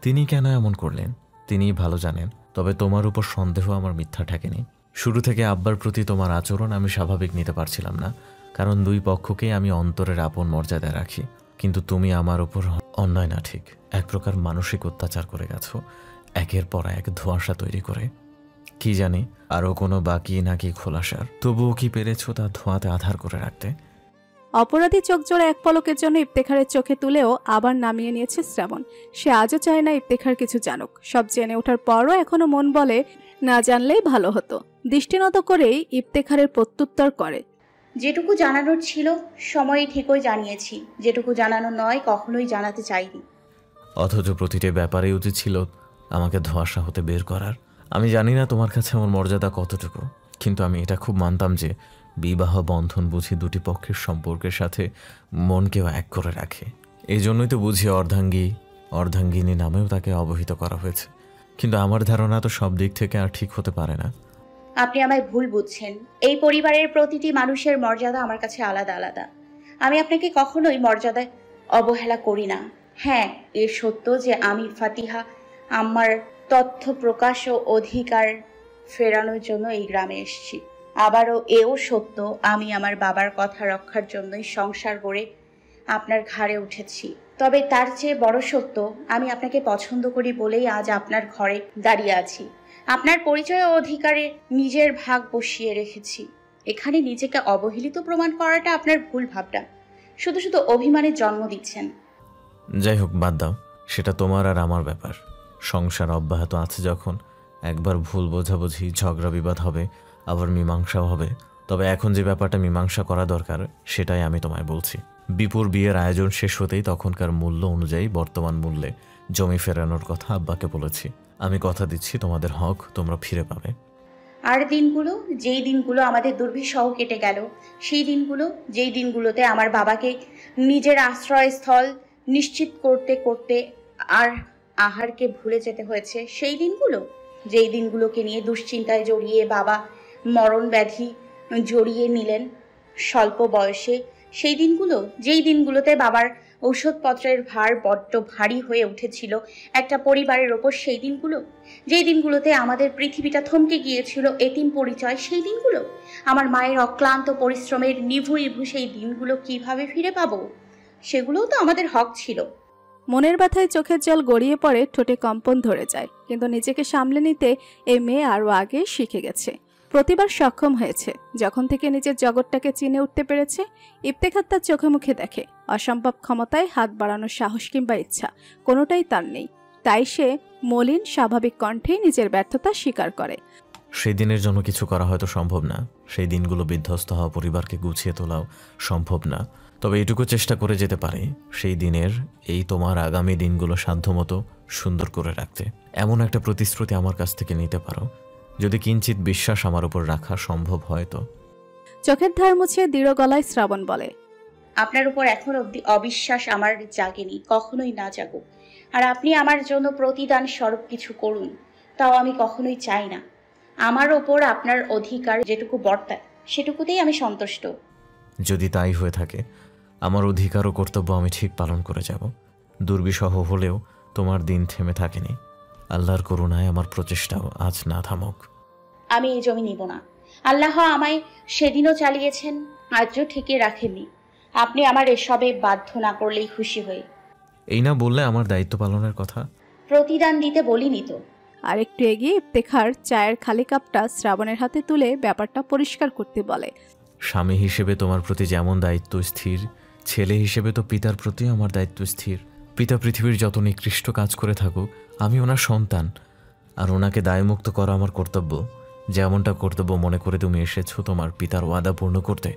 Speaker 5: তিনি কেন এমন করলেন তিনিই ভালো জানেন। তবে তোমার উপর সন্দেহ আমার মিথ্যা ঠেকেনি। শুরু থেকে আব্বার প্রতি তোমার আচরণ আমি স্বাভাবিক নিতে পারছিলাম না, কারণ দুই পক্ষকেই আমি অন্তরের আপন মর্যাদায় রাখি। কিন্তু তুমি আমার উপর অন্যায় না ঠিক এক প্রকার মানসিক অত্যাচার করে গেছো, একের পর এক ধোঁয়াশা তৈরি করে। কি জানি আরও কোনো বাকি নাকি খোলাসার, তবুও কি পেরেছো তা ধোঁয়াতে আধার করে রাখতে?
Speaker 4: অপরাধী চোখ জোড়া এক পলকের জন্য ইফতেখারের চোখে তুলেও আবার নামিয়ে নিয়েছে শ্রাবণ। সে আজও চায় না ইফতেখার কিছু জানুক। সব জেনে ওঠার পরও এখনো মন বলে না জানলেই ভালো হতো। দৃষ্টিনত করেই ইফতেখারের প্রত্যুত্তর করে,
Speaker 3: যেটুকু জানানোর ছিল সময়ে ঠিকই জানিয়েছি, যেটুকু জানানো নয় কখনোই জানাতে চাইনি।
Speaker 5: অথচ প্রতিটি ব্যাপারে উচিত ছিল আমাকে ধোঁয়াশা হতে বের করার। আমি জানি না তোমার কাছে আমার মর্যাদা কতটুকু, কিন্তু আমি এটা খুব মানতাম যে বিবাহ বন্ধন বুঝি দুটি পক্ষের সম্পর্কের সাথে মনকেও এক করে রাখে। এই জন্যই তো বুঝি অর্ধাঙ্গিনী নামেও তাকে অবহিত করা হয়েছে। কিন্তু আমার ধারণা তো সব দিক থেকে আর ঠিক হতে পারে না।
Speaker 3: আপনি আমায় ভুল বুঝছেন। এই পরিবারের প্রতিটি মানুষের মর্যাদা আমার কাছে আলাদা আলাদা। আমি আপনাকে কখনোই মর্যাদায় অবহেলা করি না। হ্যাঁ, এর সত্য যে আমি ফাতিহা আমার তথ্য প্রকাশ ও অধিকার ফেরানোর জন্য এই গ্রামে এসেছি। আবারও এও সত্য আমি আমার বাবার কথা রক্ষার জন্যই সংসার গড়ে আপনার ঘাড়ে উঠেছি। তবে তার চেয়ে বড় সত্য, আমি আপনাকে পছন্দ করি বলেই আজ আপনার ঘরে দাঁড়িয়ে আছি। আপনার পরিচয় ও অধিকারে নিজের ভাগ বসিয়ে রেখেছি। এখানে নিজেকে অবহেলিত প্রমাণ করাটা আপনার ভুল ভাবনা। শুধু শুধু অভিমানের জন্ম দিচ্ছেন।
Speaker 5: যাই হোক, বাদ দাও, সেটা তোমার আর আমার ব্যাপার। সংসার অব্যাহত আছে যখন একবার ভুল বোঝাবুঝি, ঝগড়া বিবাদ হবে, আবার মীমাংসাও হবে। তবে এখন যে ব্যাপারটা মীমাংসা করা দরকার সেটাই আমি তোমায় বলছি। বিপুর বিয়ের আয়োজন শেষ হতেই তখনকার মূল্য অনুযায়ী বর্তমান মূল্যে জমি ফেরানোর কথা আব্বাকে বলেছি। আমি কথা দিচ্ছি তোমাদের হক তোমরা ফিরে পাবে।
Speaker 3: আর দিনগুলো, যেই দিনগুলো আমাদের দুর্বিষহ কেটে গেল, সেই দিনগুলো, যেই দিনগুলোতে আমার বাবাকে নিজের আশ্রয়স্থল নিশ্চিত করতে করতে আর আহারকে ভুলে যেতে হয়েছে, সেই দিনগুলো, যেই দিনগুলোকে নিয়ে দুশ্চিন্তায় জড়িয়ে বাবা মরণ ব্যাধি জড়িয়ে নিলেন স্বল্প বয়সে, সেই দিনগুলো, যেই দিনগুলোতে বাবার ঔষধপত্রের ভার বড্ড ভারী হয়ে উঠেছিল একটা পরিবারের ওপর, সেই দিনগুলো, যেই দিনগুলোতে আমাদের পৃথিবীটা থমকে গিয়েছিল এতিম পরিচয়, সেই দিনগুলো, আমার মায়ের অক্লান্ত পরিশ্রমের নিভু ইভু সেই দিনগুলো কিভাবে ফিরে পাবো? সেগুলোও তো আমাদের হক ছিল।
Speaker 4: মনের ব্যথায় চোখের জল গড়িয়ে পড়ে, ঠোঁটে কম্পন ধরে যায়, কিন্তু নিজেকে সামলে নিতে এই মেয়ে আরও আগে শিখে গেছে, প্রতিবার সক্ষম হয়েছে। যখন থেকে নিজের জগৎটাকে চিনে উঠতে পেরেছে, ইফতেখার তার চোখে মুখে দেখে অসম্ভব ক্ষমতায় হাত বাড়ানোর সাহস কিংবা ইচ্ছা কোনোটাই তার নেই। তাই সে মলিন স্বাভাবিক কণ্ঠেই নিজের ব্যর্থতা স্বীকার করে।
Speaker 5: সেই দিনের জন্য কিছু করা হয়তো সম্ভব না, সেই দিনগুলো বিধ্বস্ত হওয়া পরিবারকে গুছিয়ে তোলাও সম্ভব না, তবে এটুকু চেষ্টা করে যেতে পারে সেই দিনের, এই তোমার আগামী দিনগুলো সাধ্যমতো সুন্দর করে রাখতে। এমন একটা প্রতিশ্রুতি আমার কাছ থেকে নিতে পারো, যদি কিঞ্চিত বিশ্বাস আমার উপর রাখা সম্ভব হয় তো।
Speaker 4: চোখের ধার মুছে দৃঢ় গলায় শ্রাবণ বলে,
Speaker 3: আপনার উপর এখন অবধি অবিশ্বাস আমার জাগেনি, কখনোই না জাগুক। আর আপনি আমার জন্য প্রতিদান স্বরূপ কিছু করুন, তাও আমি কখনোই চাই না। আমার ওপর আপনার অধিকার যেটুকু বর্তায় সেটুকুতেই আমি সন্তুষ্ট।
Speaker 5: যদি তাই হয়ে থাকে, আমার অধিকার ও কর্তব্য আমি ঠিক পালন করে যাব। দুর্বিষহ হলেও তোমার দিন থেমে থাকেনি। আল্লাহর করুণায় আমার প্রচেষ্টাও আজ না থামুক।
Speaker 3: আমি এই জমি নিব না। আল্লাহ আমায় সেদিনও চালিয়েছেন, আজও ঠিকই রাখেননি। আপনি আমার এসবে বাধ্য না করলেই খুশি হই।
Speaker 5: এই না বললে আমার দায়িত্ব পালনের কথা?
Speaker 3: প্রতিদান দিতে বলিনি তো।
Speaker 4: আরেকটু এগিয়ে ইফতেখার চায়ের খালি কাপটা শ্রাবণের হাতে তুলে ব্যাপারটা পরিষ্কার করতে বলে,
Speaker 5: স্বামী হিসেবে তোমার প্রতি যেমন দায়িত্ব স্থির, ছেলে হিসেবে তো পিতার প্রতি আমার দায়িত্ব স্থির। পিতা পৃথিবীর যত নিকৃষ্ট কাজ করে থাকুক, আমি ওনার সন্তান, আর ওনাকে দায়মুক্ত করা আমার কর্তব্য। যেমনটা কর্তব্য মনে করে তুমি এসেছো তোমার পিতার ওয়াদা পূর্ণ করতে,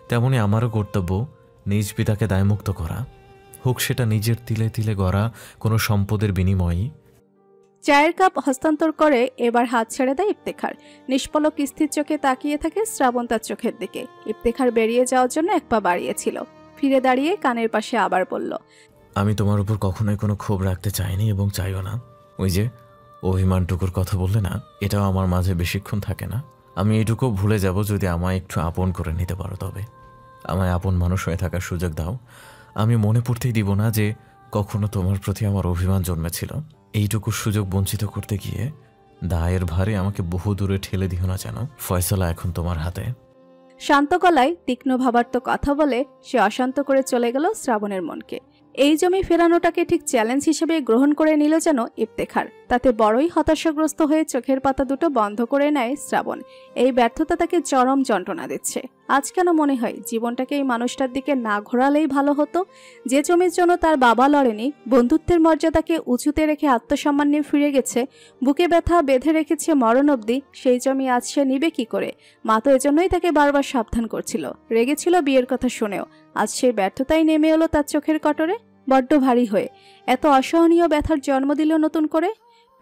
Speaker 5: তেমনি আমারও কর্তব্য নিজ পিতাকে দায়মুক্ত করা, হোক সেটা নিজের তিলে তিলে গড়া কোনো সম্পদের বিনিময়ই।
Speaker 4: চায়ের কাপ হস্তান্তর করে এবার হাত ছেড়ে দেয় ইফতেখার। নিষ্পলক স্থির চোখে তাকিয়ে থাকে শ্রাবণ তার চোখের দিকে। ইফতেখার বেরিয়ে যাওয়ার জন্য এক পা বাড়িয়েছিল, ফিরে দাঁড়িয়ে কানের পাশে আবার বলল,
Speaker 5: আমি তোমার উপর কখনোই কোনো ক্ষোভ রাখতে চাইনি এবং চাইও না। ওই যে অভিমানটুকুর কথা বললে না, এটাও আমার মাঝে বেশিক্ষণ থাকে না। আমি এটুকু ভুলে যাব যদি আমায় একটু আপন করে নিতে পারো। তবে আমায় আপন মানুষ হয়ে থাকার সুযোগ দাও। আমি মনে পড়তেই দিব না যে কখনো তোমার প্রতি আমার অভিমান জন্মেছিল। এইটুকু সুযোগ বঞ্চিত করতে গিয়ে দায়ের ভারে আমাকে বহু দূরে ঠেলে দিও না যেন। ফয়সালা এখন তোমার হাতে।
Speaker 4: শান্ত গলায় তীক্ষ্ণ ভাবার্থ কথা বলে সে অশান্ত করে চলে গেল শ্রাবণের মনকে। এই জমি ফেরানোটাকে ঠিক চ্যালেঞ্জ হিসেবে গ্রহণ করে নিল যেন ইফতেখার। তাতে বড়ই হতাশাগ্রস্ত হয়ে চোখের পাতা দুটো বন্ধ করে নেয় শ্রাবণ। এই ব্যর্থতা তাকে চরম যন্ত্রণা দিচ্ছে। আজ কেন মনে হয় জীবনটাকে এই মানুষটার দিকে না ঘোরালেই ভালো হতো। যে জমির জন্য তার বাবা লড়েনি, বন্ধুত্বের মর্যাদাকে উঁচুতে রেখে আত্মসম্মান নিয়ে ফিরে গেছে, বুকে ব্যথা বেঁধে রেখেছে মরণ অবধি, সেই জমি আজ সে নিবে কি করে? মা তো এজন্যই তাকে বারবার সাবধান করছিল, রেগেছিল বিয়ের কথা শুনেও। আজ সেই ব্যর্থতাই নেমে এলো তার চোখের কটরে, বড্ড ভারী হয়ে। এত অসহনীয় ব্যথার জন্ম দিল নতুন করে।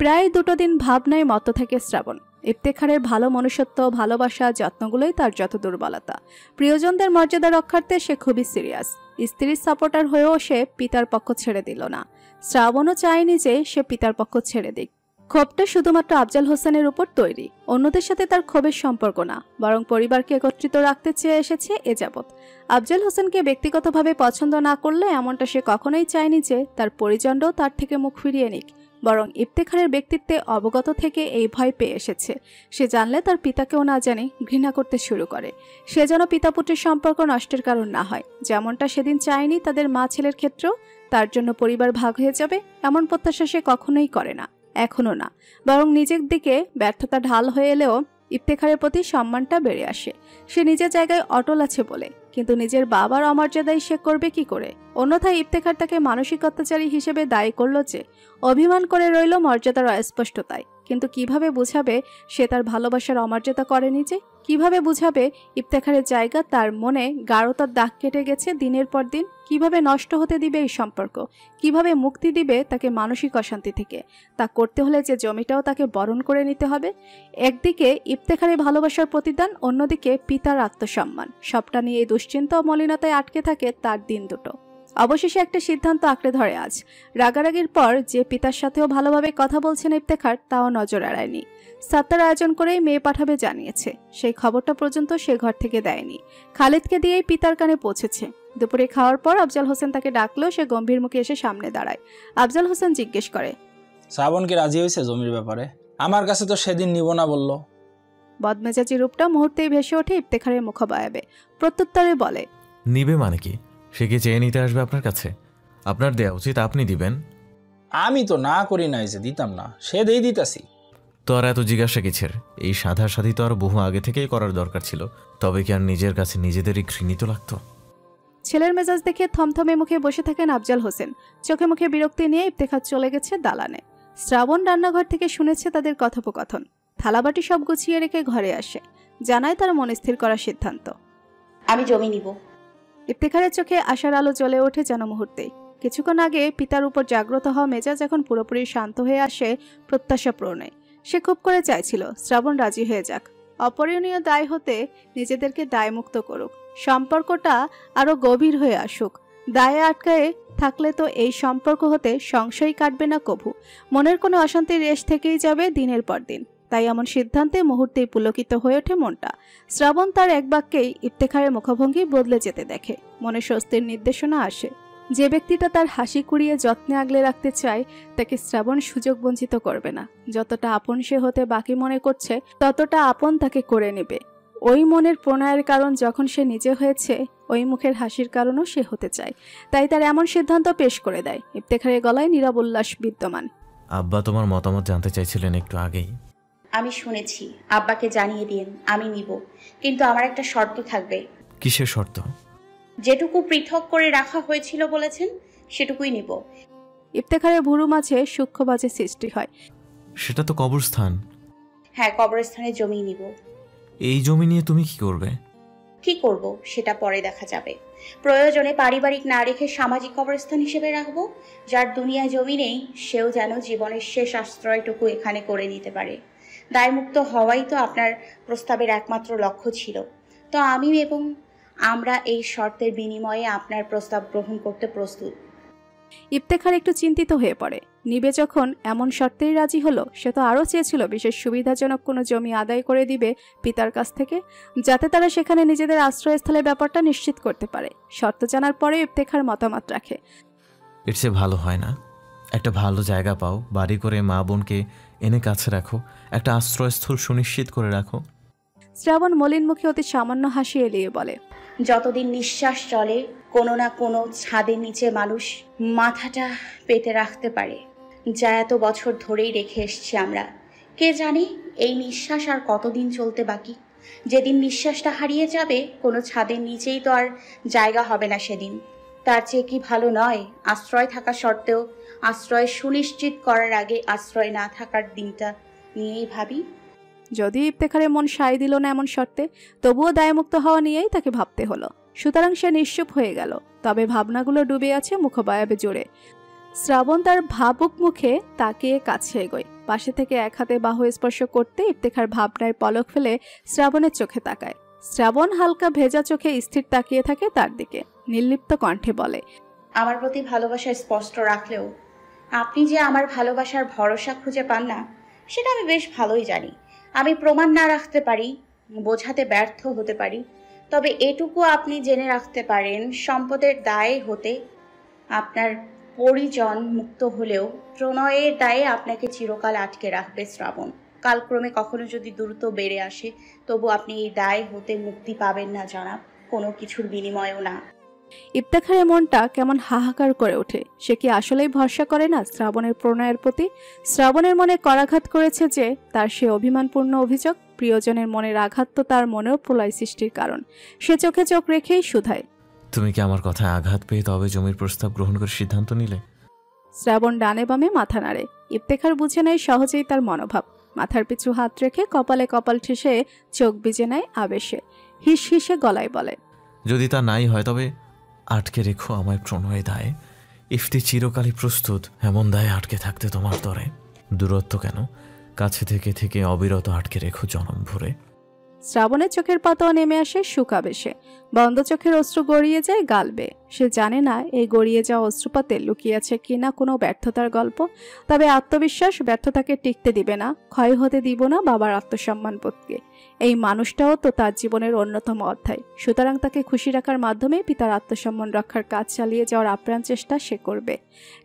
Speaker 4: প্রায় 2 দিন ভাবনায় মত্ত থাকে শ্রাবণ। ইফতেখারের ভালো মনুষ্যত্ব, ভালোবাসা, যত্নগুলোই তার যত দুর্বলতা। প্রিয়জনদের মর্যাদা রক্ষার্থে সে খুবই সিরিয়াস। স্ত্রীর সাপোর্টার হয়েও সে পিতার পক্ষ ছেড়ে দিল না। শ্রাবণও চায়নি যে সে পিতার পক্ষ ছেড়ে দিক। ক্ষোভটা শুধুমাত্র আফজাল হোসেনের উপর তৈরি, অন্যদের সাথে তার ক্ষোভের সম্পর্ক না, বরং পরিবারকে একত্রিত রাখতে চেয়ে এসেছে এ যাবৎ। আফজাল হোসেনকে ব্যক্তিগতভাবে পছন্দ না করলে এমনটা সে কখনোই চায়নি যে তার পরিজনরাও তার থেকে মুখ ফিরিয়ে নিক। বরং ইফতেখারের ব্যক্তিত্বে অবগত থেকে এই ভয় পেয়ে এসেছে। সে জানলে তার পিতাকেও না জানি ঘৃণা করতে শুরু করে। সে যেন পিতা পুত্রের সম্পর্ক নষ্টের কারণ না হয়। যেমনটা সেদিন চায়নি তাদের মা ছেলের ক্ষেত্রেও তার জন্য পরিবার ভাগ হয়ে যাবে, এমন প্রত্যাশা সে কখনোই করে না, এখনো না। বরং নিজের দিকে ব্যর্থতা ঢাল হয়ে এলেও ইফতেখারের প্রতি সম্মানটা বেড়ে আসে। সে নিজের জায়গায় অটল আছে বলে, কিন্তু নিজের বাবার অমর্যাদাই সে করবে কি করে? অন্যথায় ইফতেখার তাকে মানসিক অত্যাচারী হিসেবে দায়ী করল যে অভিমান করে রইল মর্যাদার অস্পষ্টতায়। কিন্তু কিভাবে বুঝাবে সে তার ভালোবাসার অমর্যাদা করেনি? যে কিভাবে বুঝাবে ইফতেখারের জায়গা তার মনে গাঢ়তার দাগ কেটে গেছে দিনের পর দিন? কিভাবে নষ্ট হতে দিবে এই সম্পর্ক? কিভাবে মুক্তি দিবে তাকে মানসিক অশান্তি থেকে? তা করতে হলে যে জমিটাও তাকে বরণ করে নিতে হবে। একদিকে ইফতেখারের ভালোবাসার প্রতিদান, অন্যদিকে পিতার আত্মসম্মান। সবটা নিয়ে এই দুশ্চিন্তা ও মলিনতায় আটকে থাকে তার দিন দুটো। অবশেষে একটা সিদ্ধান্ত আঁকড়ে ধরে আজ। রাগারাগির পর যে পিতার সাথেও ভালোভাবে কথা বলছেন ইফতেখার, তাও নজর এড়ায়নি। সাত্তার আয়োজন করেই মেয়ে পাঠাবে জানিয়েছে। সেই খবরটা পর্যন্ত সে ঘর থেকে দেয়নি, খালিদকে দিয়েই পিতার কানে পৌঁছেছে। দুপুরে খাওয়ার পর আফজাল হোসেন তাকে ডাকলেও সে গম্ভীর মুখে এসে সামনে দাঁড়ায়। আফজাল হোসেন জিজ্ঞেস করে,
Speaker 2: শ্রাবণ কি রাজি হয়েছে জমির ব্যাপারে? আমার কাছে তো সেদিন নিব না বলল।
Speaker 4: বদমেজাজি রূপটা মুহূর্তেই ভেসে ওঠে ইফতেখারের মুখবায়বে। প্রত্যুত্তরে বলে,
Speaker 5: নিবে মানে কি? সে কি চেয়ে নিতে আসবে আপনার কাছে? আপনার দেয়া উচিত, আপনি দিবেন।
Speaker 2: আমি তো না করি নাই যে দিতাম না, সে দেই দিতাছি।
Speaker 5: তো আর এত জিজ্ঞাসা কিছের? এই সাধাসাধি তো আর বহু আগে থেকেই করার দরকার ছিল। তবে কি আর নিজের কাছে নিজেদেরই ঘৃণিত লাগতো?
Speaker 4: ছেলের মেজাজ দেখে থমথমে মুখে বসে থাকেন আফজাল হোসেন। চোখে মুখে বিরক্তি নিয়ে ইফতেখার চলে গেছে দালানে। শ্রাবণ রান্নাঘর থেকে শুনেছে তাদের কথোপকথন। থালাবাটি সব গুছিয়ে রেখে ঘরে আসে, জানায় তার মন স্থির করার সিদ্ধান্ত।
Speaker 3: আমি জমি নিব।
Speaker 4: ইফতেখারের চোখে আশার আলো জ্বলে ওঠে যেন মুহূর্তেই। কিছুক্ষণ আগে পিতার উপর জাগ্রত হওয়া মেজাজ এখন পুরোপুরি শান্ত হয়ে আসে প্রত্যাশা পূরণে। সে খুব করে চাইছিল শ্রাবণ রাজি হয়ে যাক, অপরিণীয় দায় হতে নিজেদেরকে দায়মুক্ত করুক, সম্পর্কটা আরো গভীর হয়ে আসুক। দায়ে আটকায়ে থাকলে তো এই সম্পর্ক হতে সংশয় কাটবে না কভু। মনের কোনো অশান্তির রেশ থেকেই যাবে দিনের পর দিন। তাই এমন সিদ্ধান্তে মুহূর্তেই পুলকিত হয়ে ওঠে মনটা। শ্রাবণ তার এক বাক্যেই ইফতেখারের মুখভঙ্গি বদলে যেতে দেখে। মনে স্বস্তির নির্দেশনা আসে। যে ব্যক্তিটা তার হাসি কুড়িয়ে যত্নে আগলে রাখতে চায়, তাকে শ্রাবণ সুযোগ বঞ্চিত করবে না। যতটা আপন সে হতে বাকি মনে করছে, ততটা আপন তাকে করে নেবে। ওই মনের প্রণয়ের কারণ যখন সে নিজে হয়েছে, ওই মুখের হাসির কারণও সে হতে চায়। তাই তার এমন সিদ্ধান্ত পেশ করে দেয়। ইফতেখারের গলায় নীরব উল্লাস বিদ্যমান।
Speaker 5: আব্বা তোমার মতামত জানতে চাইছিলেন একটু আগেই।
Speaker 3: আমি শুনেছি, আব্বাকে জানিয়ে দিন, আমি নিব। কিন্তু আমার একটা শর্ত থাকবে।
Speaker 5: কিসের শর্ত?
Speaker 3: যেটুকু পৃথক করে রাখা হয়েছিল বলেছেন, সেটুকুই নিব।
Speaker 4: ইফতেখারের ভুরু মাঝে সূক্ষ্ম বাজে সৃষ্টি হয়।
Speaker 5: সেটা তো কবরস্থান।
Speaker 3: হ্যাঁ, কবরস্থানে জমি নিব।
Speaker 5: এই জমি নিয়ে তুমি কি করবে?
Speaker 3: কি করব সেটা পরে দেখা যাবে। প্রয়োজনে পারিবারিক না রেখে সামাজিক কবরস্থান হিসেবে রাখবো। যার দুনিয়ায় জমি নেই, সেও যেন জীবনের শেষ আশ্রয়টুকু এখানে করে নিতে পারে। দায়মুক্ত হওয়াই তো আপনার প্রস্তাবের একমাত্র লক্ষ্য ছিল। তো আমি এবং আমরা এই শর্তের বিনিময়ে আপনার প্রস্তাব গ্রহণ করতে প্রস্তুত।
Speaker 4: ইফতেখার একটু চিন্তিত হয়ে পড়ে। নিবে যখন এমন শর্তেই রাজি হলো, সে তো আরও চেয়েছিল বিশেষ সুবিধাজনক কোনো জমি আদায় করে দিবে পিতার কাছ থেকে, যাতে তারা সেখানে নিজেদের আশ্রয়স্থলের ব্যাপারটা নিশ্চিত করতে পারে। শর্ত জানার পরে ইফতেখার মতামত রাখে।
Speaker 5: এর চেয়ে ভালো হয় না? একটা ভালো জায়গা পাও, বাড়ি করে মা বোনকে এনে কাছে রাখো, একটা আশ্রয়স্থল সুনিশ্চিত করে রাখো।
Speaker 4: শ্রাবণ মলিন মুখে অতি সামান্য হাসি এলিয়ে বলে,
Speaker 3: যতদিন নিঃশ্বাস চলে, কোনো না কোনো ছাদের নিচে মানুষ মাথাটা পেতে রাখতে পারে, যা এত বছর ধরেই রেখে এসছি আমরা। কে জানে এই নিঃশ্বাস আর কতদিন চলতে বাকি। যেদিন নিঃশ্বাসটা হারিয়ে যাবে, কোনো ছাদের নিচেই তো আর জায়গা হবে না সেদিন। তার চেয়ে কি ভালো নয়, আশ্রয় থাকা সত্ত্বেও আশ্রয় সুনিশ্চিত করার আগে আশ্রয় না থাকার দিনটা নিয়েই ভাবি।
Speaker 4: যদি ইফতেখারের মন সায় দিল না এমন শর্তে, তবুও দায়মুক্ত হওয়া নিয়েই তাকে ভাবতে হলো। সুতরাং সে নিশ্চুপ হয়ে গেল। তবে ভাবনাগুলো ডুবে আছে মুখবায়াবে জুড়ে। শ্রাবণ তার ভাবুক মুখে তাকিয়ে কাছে এগোয়। পাশে থেকে এক হাতে বাহু স্পর্শ করতে ইফতেখার ভাবনায় পলক ফেলে শ্রাবণের চোখে তাকায়। শ্রাবণ হালকা ভেজা চোখে স্থির তাকিয়ে থাকে তার দিকে। নির্লিপ্ত কণ্ঠে বলে,
Speaker 3: আমার প্রতি ভালোবাসা স্পষ্ট রাখলেও আপনি যে আমার ভালোবাসার ভরসা খুঁজে পান না, সেটা আমি বেশ ভালোই জানি। আমি প্রমাণ না রাখতে পারি, বোঝাতে ব্যর্থ হতে পারি, তবে এটুকু আপনি জেনে রাখতে পারেন, সম্পদের দায়ে হতে আপনার পরিজন মুক্ত হলেও প্রণয়ের দায়ে আপনাকে চিরকাল আটকে রাখবে শ্রাবণ। কালক্রমে কখনো যদি দ্রুত বেড়ে আসে, তবু আপনি এই দায় হতে মুক্তি পাবেন না জনাব, কোনো কিছুর বিনিময়েও না।
Speaker 4: ইফতেখারের মনটা কেমন হাহাকার করে ওঠে। সে কি আসলেই ভরসা করে না শ্রাবণের প্রণয়ের প্রতি? শ্রাবণের মনে করাঘাত করেছে যে তার সে অভিমানপূর্ণ অভিযোগ। প্রিয়জনের মনের আঘাত তো তার মনেও প্রলয় সৃষ্টির কারণ। সে চোখে চোখ রেখেই শুধায়,
Speaker 5: তুমি কি আমার কথায় আঘাত পেয়ে তবে জমির প্রস্তাব গ্রহণ করে সিদ্ধান্ত নিলে?
Speaker 4: শ্রাবণ ডানে বামে মাথা নাড়ে। ইফতেখার বুঝে নেয় সহজেই তার মনোভাব। মাথার পিছু হাত রেখে কপালে কপাল ঠেসে চোখ ভিজে নেয় আবেশে। হিস হিসে গলায় বলে,
Speaker 5: যদি তা নাই হয় তবে আটকে রেখো আমায় প্রণয় দায়ে। ইফতি চিরকালই প্রস্তুত এমন দায়ে আটকে থাকতে তোমার তরে। দূরত্ব কেন, কাছে থেকে থেকে অবিরত আটকে রেখো জনম ভরে।
Speaker 4: শ্রাবণের চোখের পাতাও নেমে আসে শুকাবেশে। বন্ধ চোখের অশ্রু গড়িয়ে যায় গাল বেয়ে। সে জানে না এই গড়িয়ে যাওয়া অশ্রুপাতে লুকিয়ে আছে কিনা কোনো ব্যর্থতার গল্প। তবে আত্মবিশ্বাস ব্যর্থতাকে টিকতে দিবে না, ক্ষয় হতে দিব না বাবার আত্মসম্মান বোধকে। এই মানুষটাও তো তার জীবনের অন্যতম অধ্যায়। সুতরাং তাকে খুশি রাখার মাধ্যমে পিতার আত্মসম্মান রক্ষার কাজ চালিয়ে যাওয়ার আপ্রাণ চেষ্টা সে করবে।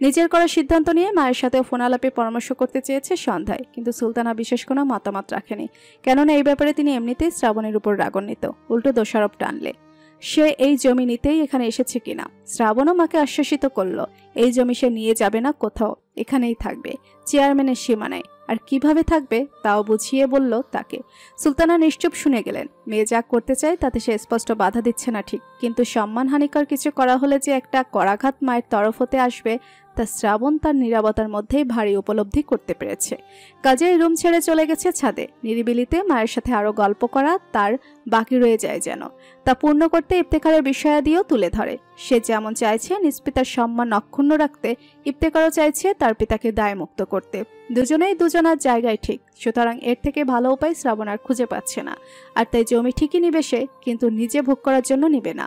Speaker 4: নিজের করা সিদ্ধান্ত নিয়ে মায়ের সাথেও ফোনালাপে পরামর্শ করতে চেয়েছে সন্ধ্যায়, কিন্তু সুলতানা বিশেষ কোনো মতামত রাখেনি। কেননা এই ব্যাপারে তিনি এমনিতেই শ্রাবণের উপর রাগান্বিত, উল্টো দোষারোপ টানলে সে এই জমি নিতেই এখানে এসেছে কিনা। শ্রাবণও মাকে আশ্বাসিত করলো এই জমি সে নিয়ে যাবে না কোথাও, এখানেই থাকবে, চেয়ারম্যানের সীমানায়। আর কিভাবে থাকবে তাও বুঝিয়ে বলল তাকে। সুলতানা নিশ্চুপ শুনে গেলেন। মেয়ে যা করতে চায় তাতে সে স্পষ্ট বাধা দিচ্ছে না ঠিক, কিন্তু সম্মানহানিকর কিছু করা হলে যে একটা করাঘাত মায়ের তরফ হতে আসবে তা শ্রাবণ তার নীরবতার মধ্যেই ভারী উপলব্ধি করতে পেরেছে। কাজেই রুম ছেড়ে চলে গেছে ছাদে। নিরিবিলিতে মায়ের সাথে আরো গল্প করা তার বাকি রয়ে যায় যেন। তা পূর্ণ করতে ইফতেখারের বিষয়াদিও তুলে ধরে। সে যেমন চাইছে নিজ পিতার সম্মান অক্ষুণ্ণ রাখতে, ইফতেখারও চাইছে তার পিতাকে দায়মুক্ত করতে। দুজনেই দুজনার জায়গায় ঠিক। সুতরাং এর থেকে ভালো উপায় শ্রাবণ আর খুঁজে পাচ্ছে না। আর তাই জমি ঠিকই নিবে সে, কিন্তু নিজে ভোগ করার জন্য নিবে না।